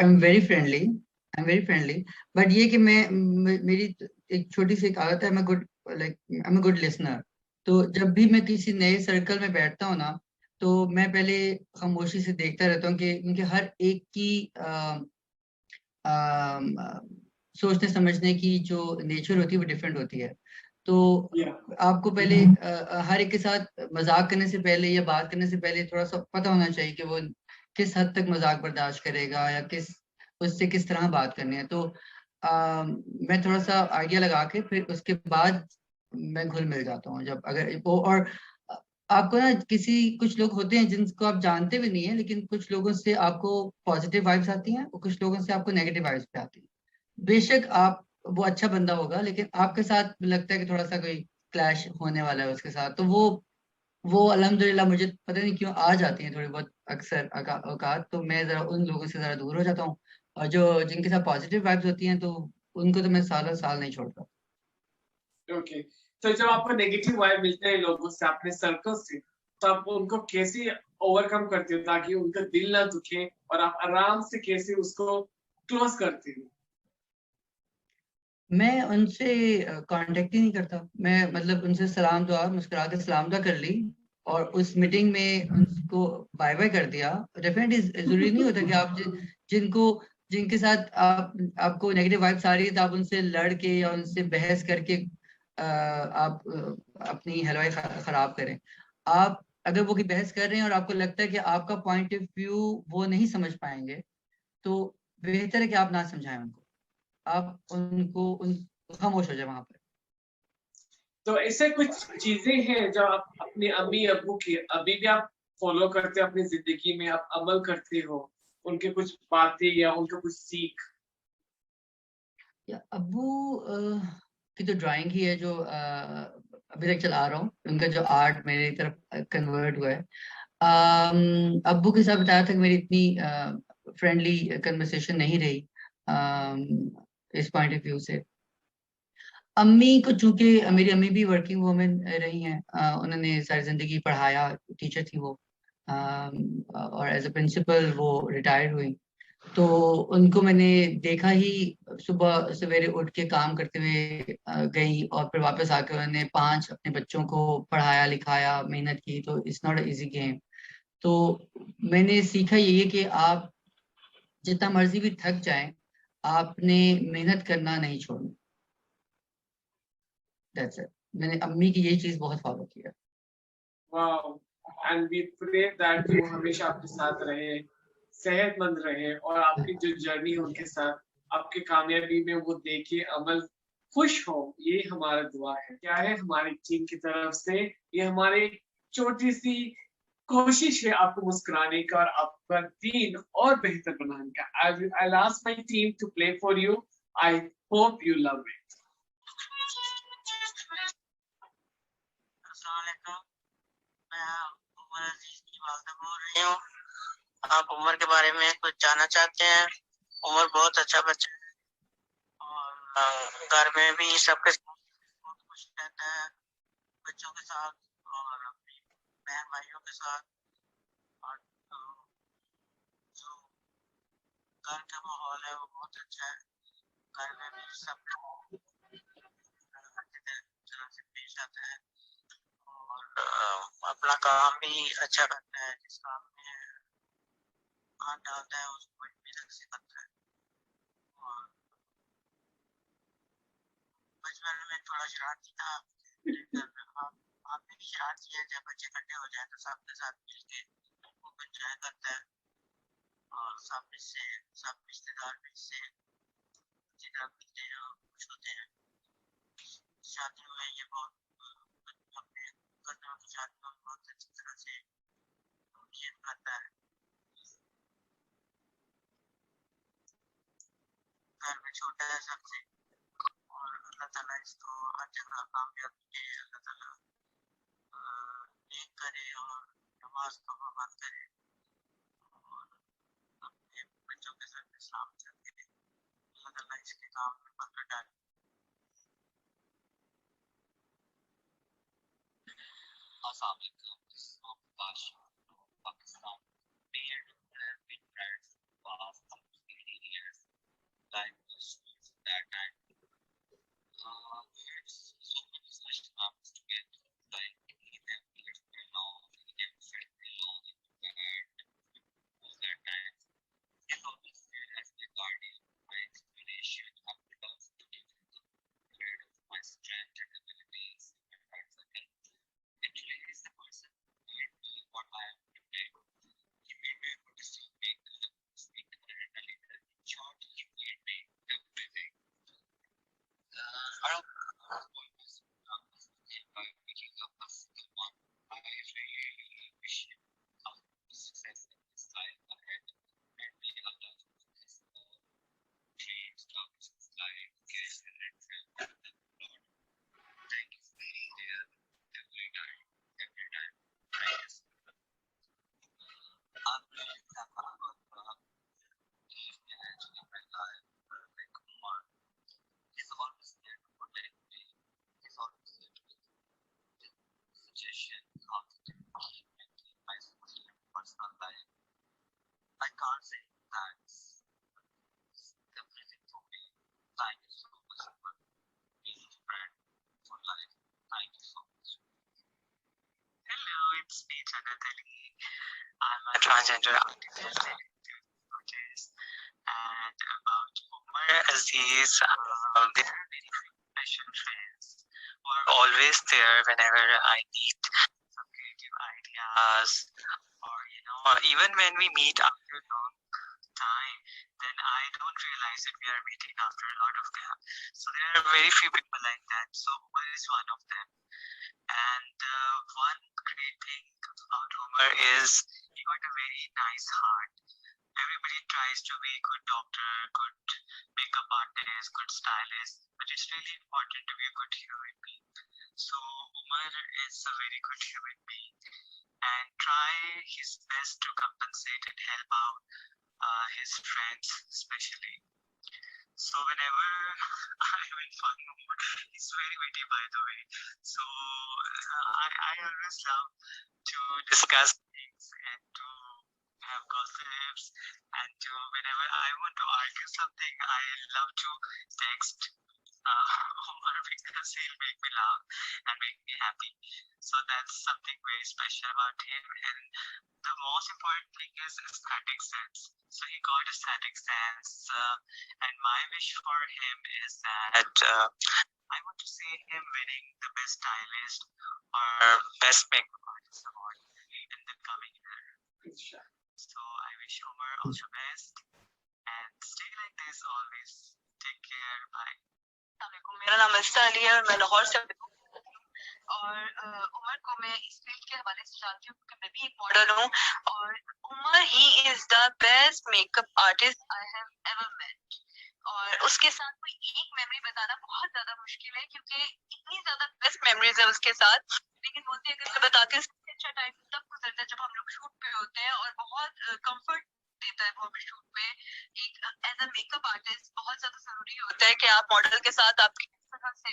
am very friendly, but ये कि मेरी एक छोटी सी एक आदत है, मैं good like I am a good listener. तो जब भी मैं किसी नए सर्कल में बैठता हूँ ना, तो मैं पहले खामोशी से देखता रहता हूँ कि उनके हर एक की सोचने समझने की जो नेचर होती है वो डिफरेंट होती है। तो आपको पहले हर एक के साथ मजाक करने से पहले या बात करने से पहले थोड़ा सा पता होना चाहिए कि वो किस हद तक मजाक बर्दाश्त करेगा, या उससे किस तरह बात करनी है। तो मैं थोड़ा सा आइडिया लगा के फिर उसके बाद मैं घुल मिल जाता हूँ। जब अगर वो और आपको ना कुछ लोग होते हैं जिनको आप जानते भी नहीं है, लेकिन कुछ लोगों से आपको पॉजिटिव वाइब्स आती हैं और कुछ लोगों से आपको नेगेटिव वाइब्स पे आती है। बेशक आप वो अच्छा बंदा होगा, लेकिन आपके साथ लगता है कि थोड़ा सा कोई क्लैश होने वाला है उसके साथ, तो वो अल्हम्दुलिल्लाह मुझे पता नहीं क्यों आ जाती हैं थोड़ी बहुत अक्सर औकात, तो मैं जरा उन लोगों से जरा दूर हो जाता हूँ। और जो जिनके साथ पॉजिटिव वाइब्स होती हैं तो उनको तो मैं सालों साल नहीं छोड़ता। ओके, तो जब आपको नेगेटिव वाइब मिलते हैं लोगों से, अपने सर्कल से, तो आप उनको कैसे ओवरकम करते हो ताकि उनका दिल ना दुखे और आप आराम से कैसे उसको क्लोज करते हो? मैं उनसे कांटेक्ट ही नहीं करता। मैं मतलब उनसे सलाम दुआ मुस्कुरा के सलाम दुआ कर ली और उस मीटिंग में उनको बाय बाय कर दिया। डेफिनेटली जरूरी नहीं होता कि आप जिनके साथ आपको नेगेटिव वाइब्स आ रही है तो आप उनसे लड़ के या उनसे बहस करके आप अपनी हलवाई खराब करें। आप अगर वो की बहस कर रहे हैं और आपको लगता है कि आपका पॉइंट ऑफ व्यू वो नहीं समझ पाएंगे, तो बेहतर है कि आप ना समझाएं उनको। आप खामोश हो जाए वहां पर। तो ऐसे कुछ चीजें हैं जो आप अपने अम्मी अब्बू की अभी भी आप फॉलो करते हो अपनी जिंदगी में, आप अमल करते हो, उनके कुछ बातें या उनका कुछ सीख? या अब्बू की तो ड्राइंग ही है जो अभी तक चला रहा हूँ। उनका जो आर्ट मेरी तरफ कन्वर्ट हुआ है। अब्बू के साथ बताया था कि मेरी इतनी फ्रेंडली कन्वर्सेशन नहीं रही इस पॉइंट ऑफ व्यू से। अम्मी को चूंकि मेरी अम्मी भी वर्किंग वुमेन रही हैं, उन्होंने सारी जिंदगी पढ़ाया, टीचर थी वो, और एज अ प्रिंसिपल वो रिटायर्ड हुई। तो उनको मैंने देखा ही सुबह सवेरे उठ के काम करते हुए गई, और फिर वापस आके उन्होंने 5 अपने बच्चों को पढ़ाया लिखाया, मेहनत की। तो इट्स नॉट इजी गेम। तो मैंने सीखा यही है कि आप जितना मर्जी भी थक जाएं, आपने मेहनत करना नहीं छोड़ना। That's it. मैंने अम्मी की यही चीज बहुत फॉलो किया। Wow, and we pray that कि वो हमेशा आपके साथ रहे, सेहतमंद रहे और आपकी जो जर्नी है उनके साथ, आपकी कामयाबी में वो देखे अमल खुश हो, ये हमारा दुआ है। क्या है हमारी टीम की तरफ से, ये हमारी छोटी सी कोशिश है आपको मुस्कुराने का और आपका दिन और बेहतर बनाने का। I'll ask my team to play for you. I hope you love it. अस्सलामुअलैकुम, मैं उमर अजीज की वालदा बोल रही हूँ। आप उमर के बारे में कुछ जानना चाहते हैं? उमर बहुत अच्छा बच्चा है और घर में भी सबके साथ बहुत खुश रहता है, बच्चों के साथ और अपनी बहन भाइयों के साथ। और जो घर का माहौल है वो बहुत अच्छा है। घर में भी सब अच्छी तरह से पेश आता है और अपना काम भी अच्छा करता है। जिस काम में हाथ डालता है उसको बड़ी मेहनत से करता है। और बचपन में थोड़ा शरारती था, आपने भी शरारत किया। जब बच्चे इकट्ठे हो जाए तो सबके साथ मिलके खूब एंजॉय करता है और सब रिश्तेदार भी इससे अच्छी तरह मिलते हैं और खुश होते हैं। शादियों में ये बहुत अपने कदमों की शादियों में बहुत अच्छी तरह से ये करता है। घर में छोटा है सबसे और अल्लाह ताला इसको हर जगह कामयाबी दे। अल्लाह ताला नेक करे और नमाज को पाबंद करे और अपने बच्चों के सर पे सलामत रखे। अल्लाह ताला इसके काम में बरकत डाले। अस्सलाम वालेकुम, this is Mohammed Bashir from Pakistan. Me and Umar have been friends for almost 18 years. Like since that time, we had so many such times together. Like he never left me alone, he never felt me alone in bed. All that time, he always there as my guardian, my inspiration, my love to give him the credit of my strength and abilities and friends again. Actually, he's the person who made me what I am today. He made me a good decision maker, speaker, and a leader. In short, he made me everything. I don't always by making up a single one. I really wish him all the success in his life ahead and may Allah fulfill his dreams, targets his life, career, and family. Lord, thank you for being there every time. Thank you. I'm really thankful for He's managing my life like Umar. He's always there to protect me. He's always there to give suggestions how to keep my social and personal life. I can't say thanks. It's everything for me. Thank you so much for being a friend for life. Thank you so much. Hello, it's me, Jannat Ali. I'm a transgender artist and about Umar Aziz. They are very special friends who are always there whenever I need some creative ideas or even when we meet after a long time, then I don't realize that we are meeting after a lot of gap. So there are very few people like that. So Umar is one of them. And one great thing about Umar is he got a very nice heart. Everybody tries to be good doctor, good makeup artist, good stylist, but it's really important to be a good human being. So Umar is a very good human being and try his best to compensate and help out his friends especially. So whenever I'm in fun mood, he's very witty by the way. So I always love to discuss things and to have gossips and to whenever I want to argue something, I love to text Omar because he'll make me laugh and make me happy. So that's something very special about him. And the most important thing is aesthetic sense. So he got aesthetic sense, and my wish for him is that I want to see him winning the best stylist or best makeup artist award in the coming year. So I wish Umar all the best and stay like this always. Take care. Bye. मेरा नाम अस्ता अली है और मैं लाहौर से और उमर को मैं इस फील्ड के हवाले से जानती हूँ क्योंकि मैं भी एक मॉडल हूँ और उमर ही is the best makeup artist I have ever met और उसके साथ कोई एक मेमोरी बताना बहुत ज्यादा मुश्किल है क्योंकि इतनी ज्यादा बेस्ट मेमोरीज है उसके साथ लेकिन वो अपनी अगर मैं बताती हूँ, सबसे अच्छा टाइम तब गुजरता है जब हम लोग शूट पे होते हैं, और बहुत कंफर्ट देता है वो हमें शूट पे। एक एज अ मेकअप आर्टिस्ट बहुत ज्यादा जरूरी होता है कि आप मॉडल के साथ आपकी किस तरह से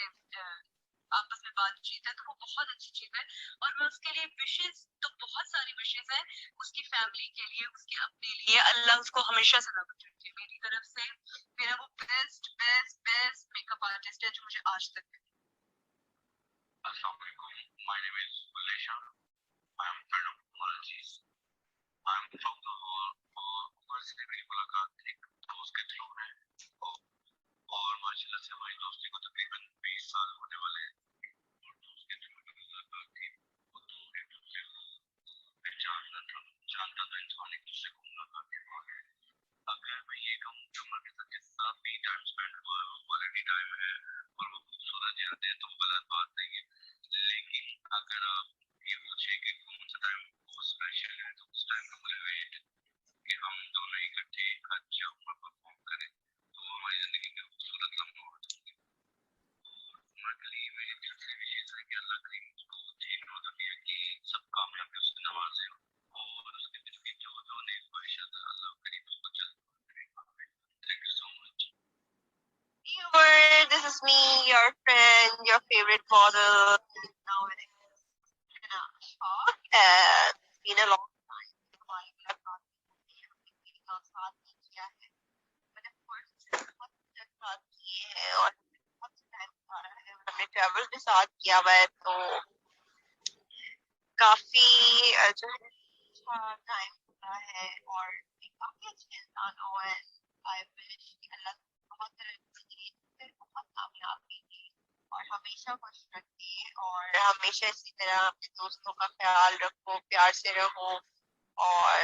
आपस में बातचीत है, तो वो बहुत अच्छी चीज है। और मैं उसके लिए विशेष, तो बहुत सारी विशेष है उसकी फैमिली के लिए, उसके अपने लिए, अल्लाह उसको हमेशा सलामत रखे मेरी तरफ से। मेरा वो best best best makeup artist है जो मुझे आज तक मिला। अस्सलाम वालेकुम, my name is Alisha. I am friend of Malji's. I am from the और से मेरी मुलाकात एक दोस्त के थ्रू है, और माशाल्लाह से हमारी दोस्ती को तकरीबन 20 साल होने वाले हैं। और दोस्त के थ्रू मेरी मुलाकात थी, वो तो एक दूसरे को पहचानता था, जानता था इंसान एक दूसरे को मुलाकात के बाद। अगर मैं ये कहूँ कि उम्र के साथ जितना भी टाइम स्पेंड हुआ है वो क्वालिटी टाइम है और वो खूबसूरत यादें हैं, तो वो गलत बात नहीं है। लेकिन अगर आप ये पूछे कि कौन सा टाइम बहुत स्पेशल है, तो उस टाइम का मुझे वेट कि हम दोनों इकट्ठे अच्छा उम्र परफॉर्म करें, तो वो हमारी जिंदगी में खूबसूरत लम्हा होगा। और उम्र के लिए मेरी दिल से विशेष है कि अल्लाह करीम उसको दीन और दुनिया की सब कामयाबी उससे नवाजे, और उसके दिल की जो जो नेक ख्वाहिशात है अल्लाह करीम उसको जल्द पूरा करे। Thank you so much. Viewer, this is me, your friend, your favorite model. Now it is talk, and it's been a long time. I have not been साथ नहीं किया है, but of course बहुत साथ किए हैं और बहुत टाइम आ रहा है, और हमने ट्रैवल भी साथ किया हुआ है, तो काफी जो है अच्छा टाइम हुआ है, और काफी अच्छे इंसान हो। आई विश कि अल्लाह बहुत तरक्की दे, बहुत कामयाबी दे, और हमेशा खुश रखे, और हमेशा इसी तरह अपने दोस्तों का ख्याल रखो, प्यार से रहो, और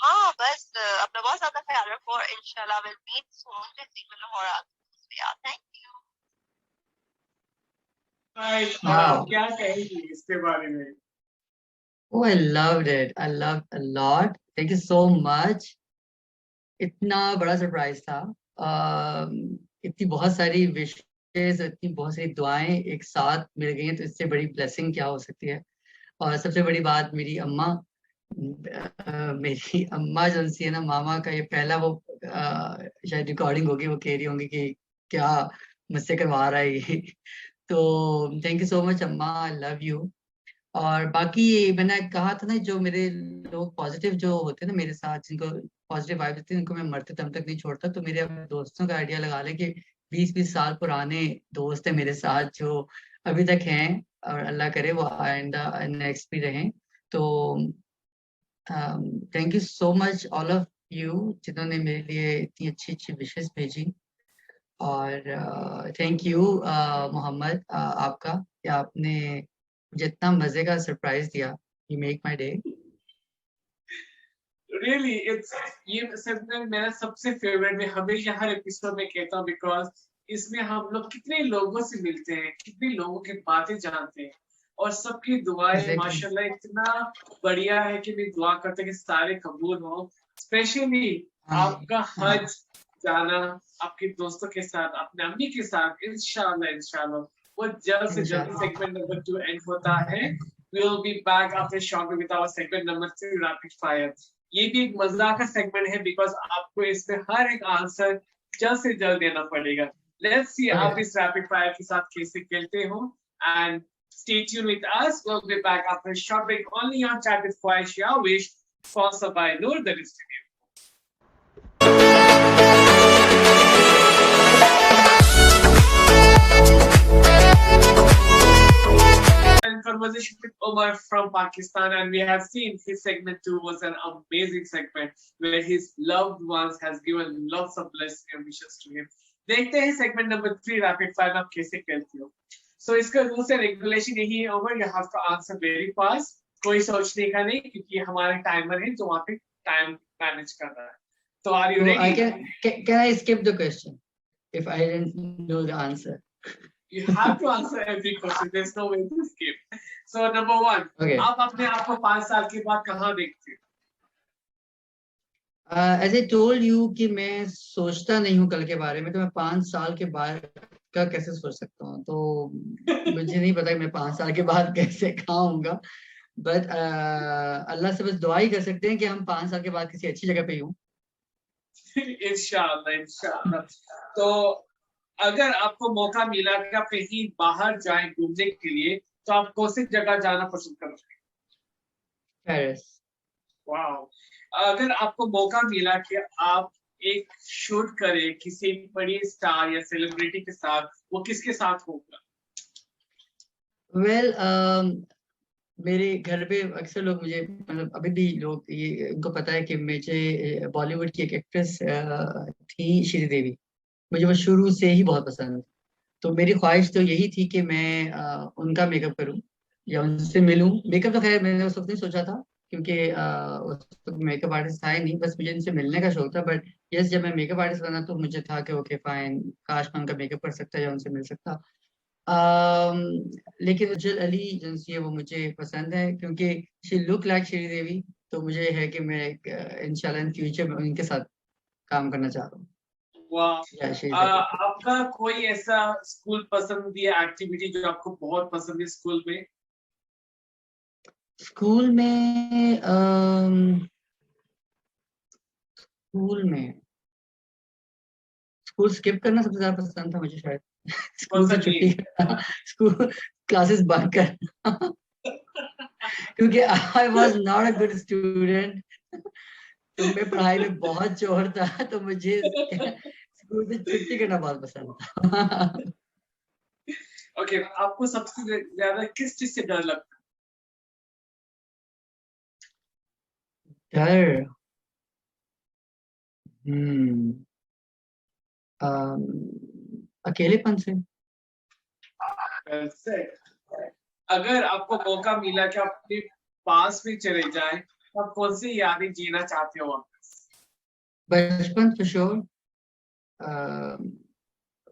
हाँ बस अपना बहुत ज्यादा ख्याल रखो, और इंशाल्लाह विल मीट सून। जैसे कि लाहौर थैंक यू। Right, और Wow. आप क्या कहेंगी इसके बारे में? Oh, I loved it. I loved a lot. Thank you so much. इतना बड़ा सरप्राइज था। इतनी बहुत सारी विशेष, इतनी बहुत सारी दुआएं एक साथ मिल गई हैं, तो इससे बड़ी ब्लेसिंग क्या हो सकती है। और सबसे बड़ी बात, मेरी अम्मा जो सी है ना, मामा का ये पहला वो शायद रिकॉर्डिंग होगी, वो कह रही होंगी कि क्या मुझसे करवा रहा है ये। तो थैंक यू सो मच अम्मा, आई लव यू। और बाकी मैंने कहा था ना, जो मेरे लोग पॉजिटिव जो होते हैं ना मेरे साथ, जिनको पॉजिटिव वाइब देते हैं, उनको मैं मरते दम तक नहीं छोड़ता। तो मेरे अब दोस्तों का आइडिया लगा ले कि 20-20 साल पुराने दोस्त हैं मेरे साथ जो अभी तक हैं, और अल्लाह करे वो आइंदा नेक्स्ट भी रहें। तो thank you so much all of you, जिन्होंने मेरे लिए इतनी अच्छी अच्छी विशेष भेजी। और थैंक यू मोहम्मद आपका, कि आपने जितना मजे का सरप्राइज दिया। You make my day. Really, it's ये सेगमेंट मेरा सबसे फेवरेट, मैं हमेशा हर एपिसोड में कहता हूँ, बिकॉज इसमें हम लोग कितने लोगों से मिलते हैं, कितने लोगों की बातें जानते हैं, और सबकी दुआएं Exactly. माशाल्लाह इतना बढ़िया है कि मैं दुआ करते हैं कि सारे कबूल हो। स्पेशली आपका हज जाना आपके दोस्तों के साथ, अपने अम्मी के साथ, इंशाल्लाह वो जल्द से जल्द। सेगमेंट नंबर 2 एंड होता है। We'll be back after a short with our segment number 3 rapid fire. ये भी एक मजाक का सेगमेंट है, बिकॉज आपको इसमें हर एक आंसर जल्द से जल्द देना पड़ेगा। लेट्स सी आप इस रैपिड फायर के साथ कैसे खेलते हो, and stay tuned with us. We'll be back after a short break only on Chat with Khwahish Ya Wish, sponsored by Noor the Studio. Conversation with Omar from Pakistan, and we have seen his segment 2 was an amazing segment where his loved ones has given lots of blessings and wishes to him. देखते हैं segment number 3 rapid fire आप कैसे खेलते हो। So इसका rules and regulation यही है over, you have to answer very fast, कोई सोचने का नहीं, क्योंकि हमारे टाइमर है जो वहाँ पे टाइम मैनेज कर रहा है। So are you ready? Can I skip the question if I didn't know the answer? You have to answer every question. There's no way to skip. So number 1, Okay. आप अपने आप को 5 साल के बाद कहाँ देखते हो? As I told you कि मैं सोचता नहीं हूँ कल के बारे में, तो मैं 5 साल के बाद का कैसे सोच सकता हूँ, तो मुझे नहीं पता कि मैं 5 साल के बाद कैसे खाऊंगा, बट अल्लाह से बस दुआ ही कर सकते हैं कि हम 5 साल के बाद किसी अच्छी जगह पे ही हों। इंशाल्लाह इंशाल्लाह। तो अगर आपको मौका मिला कि आप कहीं बाहर जाएं घूमने के लिए, तो आप कौन सी जगह जाना पसंद करोगे? पेरिस। वाह। अगर आपको मौका मिला कि आप एक शूट करें किसी बड़ी स्टार या सेलिब्रिटी के साथ, वो किसके साथ होगा? वेल मेरे घर पे अक्सर लोग मुझे, मतलब अभी भी लोग ये उनको पता है कि मुझे बॉलीवुड की एक एक्ट्रेस थी श्रीदेवी, मुझे वो शुरू से ही बहुत पसंद है। तो मेरी ख्वाहिश तो यही थी कि मैं उनका मेकअप करूं या उनसे मिलूं। मेकअप तो खैर मैंने उस वक्त नहीं सोचा था, क्योंकि उस वक्त मेकअप आर्टिस्ट था ही नहीं, बस मुझे इनसे मिलने का शौक था। बट यस, जब मैं मेकअप आर्टिस्ट बना तो मुझे था कि ओके फाइन, काश मैं उनका मेकअप कर सकता या उनसे मिल सकता। अम, लेकिन उज्जवल अली जिनसी है वो मुझे पसंद है, क्योंकि शी लुक लाइक श्रीदेवी। तो मुझे है कि मैं इंशाल्लाह इन फ्यूचर में उनके साथ काम करना चाह रहा हूँ। वाह। या शी इज आपका कोई ऐसा स्कूल पसंदीदा एक्टिविटी जो आपको बहुत पसंद है स्कूल में? स्कूल में स्कूल में स्कूल स्किप करना सबसे ज्यादा पसंद था मुझे शायद। कौन स्कूल सा से छुट्टी गेम? करना, स्कूल क्लासेस बंक करना, क्योंकि I was not a good student. तो मैं पढ़ाई में बहुत चोर था, तो मुझे स्कूल से छुट्टी करना बहुत पसंद था। ओके, आपको सबसे ज्यादा किस चीज से डर लगता डर, हम्म अम, अकेलेपन से। है? वैसे, अगर आपको मौका मिला कि आप अपने पास में चले जाएं, तो आप कौन सी यादें जीना चाहते हो वापस? बचपन फॉर श्योर।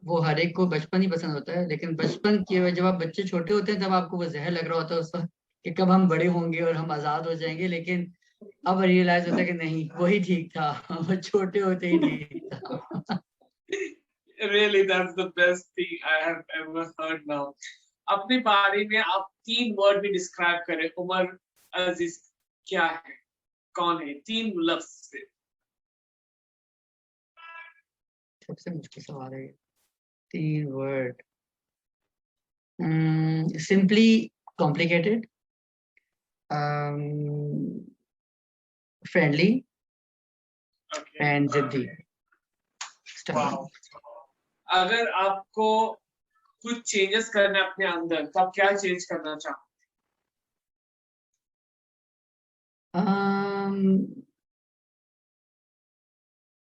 वो हर एक को बचपन ही पसंद होता है, लेकिन बचपन की जब आप बच्चे छोटे होते हैं तब आपको वो जहर लग रहा होता है उस वक्त कि कब हम बड़े होंगे और हम आजाद हो जाएंगे। लेकिन अब रियलाइज होता है कि नहीं, वही ठीक था, वो छोटे होते ही ठीक था। Really, that's the best thing I have ever heard now. अपने बारे में आप 3 वर्ड में डिस्क्राइब करें। उमर अजीज क्या है, कौन है, 3 लफ्ज से? सबसे मुश्किल सवाल है ये। 3 word. Simply complicated, friendly okay. And जिद्दी, वाह। स्टबर्न। अगर आपको कुछ चेंजेस करना है अपने अंदर, तो आप क्या चेंज करना चाहोगे?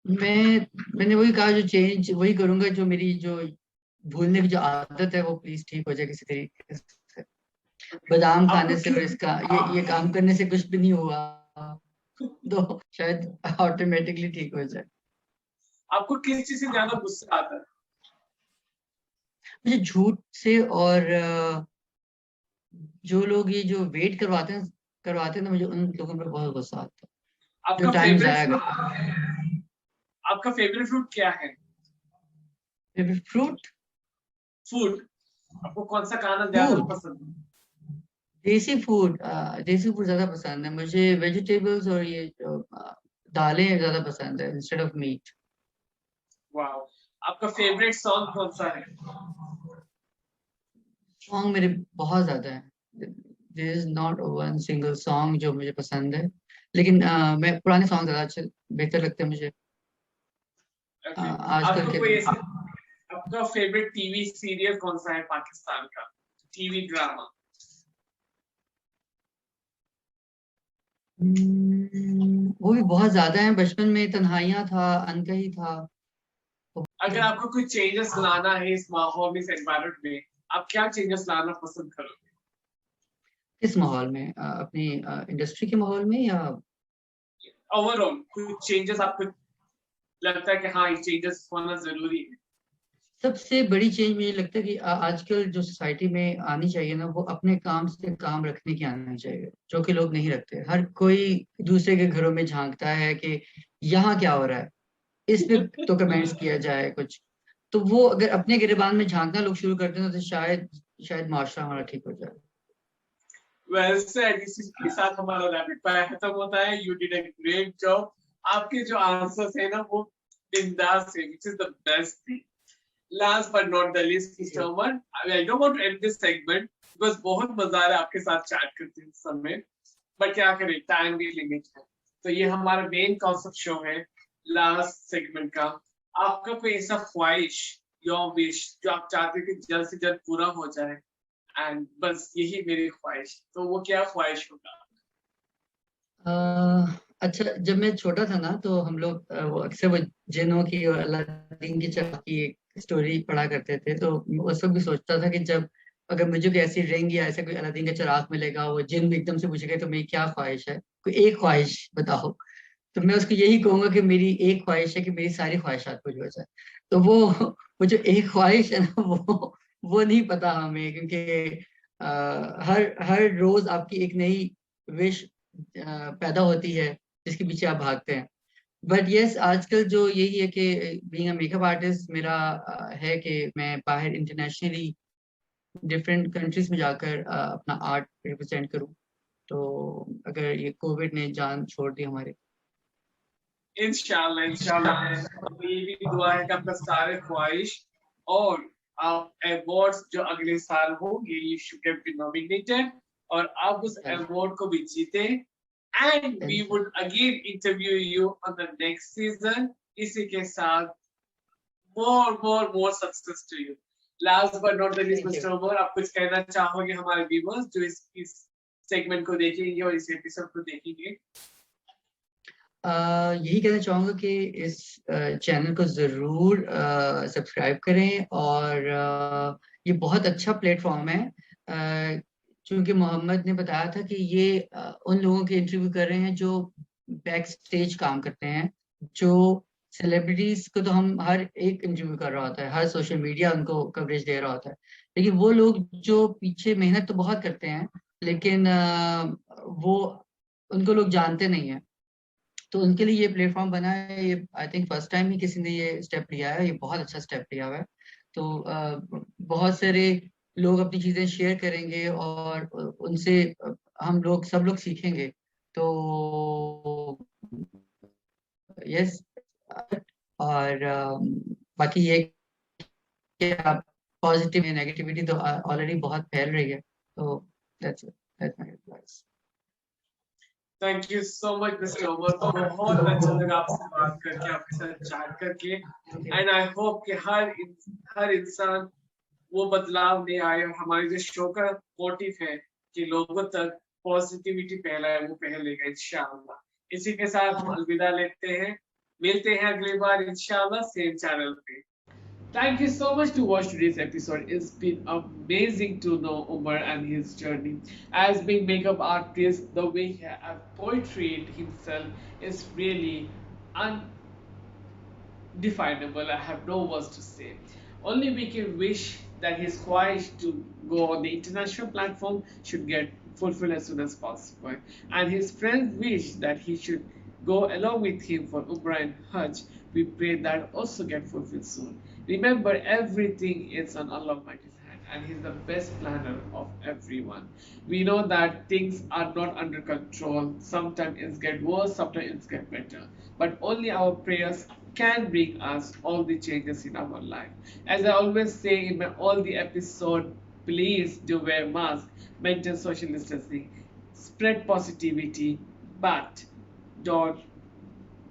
मैंने वही कहा, जो चेंज वही करूंगा, जो मेरी जो भूलने की जो आदत है वो प्लीज ठीक हो जाए किसी तरीके से। बादाम आपको खाने से और किस इसका ये काम करने से कुछ भी नहीं हुआ, तो शायद ऑटोमेटिकली ठीक हो जाए। आपको किस चीज से ज्यादा गुस्सा आता है? मुझे झूठ से, और जो लोग ये जो वेट करवाते हैं तो मुझे उन लोगों पर बहुत गुस्सा आता है, जो आपका टाइम फेवरेट जाया फ्रूट, करते हैं। आपका फेवरेट फ्रूट क्या है? फ्रूट, फूड, आपको कौन सा खाना ज्यादा फूड, पसंद है? देसी फूड, देसी फूड ज्यादा पसंद है मुझे। वेजिटेबल्स और ये जो दालें ज्यादा पसंद है इंस्टेड ऑफ मीट। वाह। आपका फेवरेट सॉन्ग कौन सा है? सॉन्ग मेरे बहुत ज्यादा है, there is not one single song जो मुझे पसंद है, लेकिन मैं पुराने सॉन्ग ज्यादा अच्छे बेहतर लगते हैं मुझे। ओके। आजकल आपको के कोई नहीं। ऐसा, आपका फेवरेट टीवी सीरियल कौन सा है पाकिस्तान का, टीवी ड्रामा? वो भी बहुत ज्यादा है। बचपन में तन्हाइयाँ था, अनकही था, वो भी अगर है। आपको कुछ चेंजेस लाना है इस माहौल में, इस एनवायरनमेंट में, आप क्या चेंजेस लाना पसंद करोगे? किस माहौल में, अपनी इंडस्ट्री के माहौल में या? ओवरऑल कुछ चेंजेस आपको लगता है कि हाँ ये चेंजेस होना जरूरी है? सबसे बड़ी चेंज मुझे लगता है कि आजकल जो सोसाइटी में आनी चाहिए ना, वो अपने काम से काम रखने की आनी चाहिए, जो कि लोग नहीं रखते। हर कोई दूसरे के घरों में झांकता है कि यहाँ क्या हो रहा है, इस पे तो कमेंट्स किया जाए कुछ। तो वो अगर अपने गिरेबान में झांकना लोग शुरू करते हैं तो शायद माशरा हमारा ठीक हो जाए। Well said. इसी के साथ हमारा रैपिड फायर खत्म होता है. You did a great job. आपके जो आंसर्स है ना वो बिंदास है, which is the best thing. Last but not the least, Mr. Omar, I don't want to end this segment because बहुत मजा आ रहा है आपके साथ चैट करते हैं इस समय, बट क्या करें, टाइम भी लिमिट है. तो ये हमारा मेन कॉन्सेप्ट शो है लास्ट सेगमेंट का. आपका कोई ऐसा ख्वाहिश, योर विश, जो आप चाहते हैं कि जल्द से जल्द पूरा हो जाए, एंड बस यही मेरी ख्वाहिश, तो वो क्या ख्वाहिश होगा? अच्छा, जब मैं छोटा था ना तो हम लोग वो अक्सर वो जिन्नों की और अलादीन की चिराग की एक स्टोरी पढ़ा करते थे, तो उस वक्त भी सोचता था कि जब अगर मुझे कोई ऐसी रिंग या ऐसा कोई अलादीन का चिराग मिलेगा, वो जिन एकदम से पूछेगा तो मेरी क्या ख्वाहिश है, कोई एक ख्वाहिश बताओ, तो मैं उसको यही कहूंगा कि मेरी एक ख्वाहिश है कि मेरी सारी ख्वाहिशात पूरी हो जाए. तो वो जो एक ख्वाहिश है ना वो नहीं पता हमें, क्योंकि हर रोज आपकी एक नई विश पैदा होती है जिसके पीछे आप भागते हैं. बट यस, आजकल जो यही है कि बीइंग अ मेकअप आर्टिस्ट मेरा है कि मैं बाहर इंटरनेशनली डिफरेंट कंट्रीज में जाकर अपना आर्ट रिप्रेजेंट करूं. तो अगर ये कोविड ने जान छोड़ दी हमारे. इंशाल्लाह इंशाल्लाह. ये भी दुआ है कि आपका सारे ख्वाहिश और आप अवार्ड्स जो अगले साल होंगे, you should get be nominated और आप उस अवार्ड को भी जीते. And we would again interview you on the next season. इसी के साथ more success to you. Last but not the least, Mr. Omar, आप कुछ कहना चाहोगे हमारे व्यूअर्स जो इस सेगमेंट को देखेंगे और इस एपिसोड को देखेंगे? यही कहना चाहूँगा कि इस चैनल को ज़रूर सब्सक्राइब करें, और ये बहुत अच्छा प्लेटफॉर्म है. चूँकि मोहम्मद ने बताया था कि ये उन लोगों के इंटरव्यू कर रहे हैं जो बैक स्टेज काम करते हैं. जो सेलिब्रिटीज को तो हम हर एक इंटरव्यू कर रहा होता है, हर सोशल मीडिया उनको कवरेज दे रहा होता है, लेकिन वो लोग जो पीछे मेहनत तो बहुत करते हैं लेकिन वो उनको लोग जानते नहीं हैं. तो उनके लिए ये प्लेटफॉर्म बना है. ये आई थिंक फर्स्ट टाइम ही किसी ने ये स्टेप लिया है. ये बहुत अच्छा स्टेप लिया हुआ है. तो बहुत सारे लोग अपनी चीजें शेयर करेंगे और उनसे हम लोग सब लोग सीखेंगे. तो यस, और बाकी ये कि आप पॉजिटिव या नेगेटिविटी तो ऑलरेडी बहुत फैल रही है. तो that's my advice. Thank you so much mister Omar. बहुत अच्छा लगा आपसे बात करके, आपके साथ चैट करके, एंड आई होप कि हर इंसान वो बदलाव ले आए. हमारे जो शो का मोटिव है कि लोगों तक पॉजिटिविटी फैलाए, वो फैलेगा इंशाल्लाह. इसी के साथ हम अलविदा लेते हैं. मिलते हैं अगली बार इंशाल्लाह सेम चैनल पे. Thank you so much to watch today's episode. It's been amazing to know Umar and his journey. As being makeup artist, the way he has portrayed himself is really undefinable. I have no words to say. Only we can wish that his khwahish to go on the international platform should get fulfilled as soon as possible. And his friends wish that he should go along with him for Umrah and Hajj. We pray that also get fulfilled soon. Remember, everything is on Allah Almighty's hand, and He's the best planner of everyone. We know that things are not under control. Sometimes it gets worse, sometimes it gets better. But only our prayers can bring us all the changes in our life. As I always say in all the episode, please do wear mask, maintain social distancing, spread positivity, but don't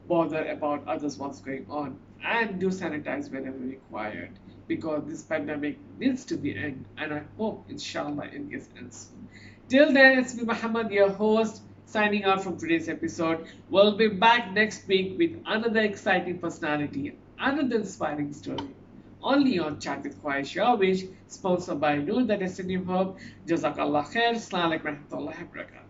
bother about others what's going on, and do sanitize whenever required, because this pandemic needs to be end, and I hope inshallah it gets end soon. Till then, it's me Muhammad, your host, signing out from today's episode. We'll be back next week with another exciting personality, another inspiring story, only on Chat with Khwahish Your Wish, sponsored by Noor the Destiny Hub. Jazakallah khair. Assalamu alaikum warahmatullahi wabarakatuh.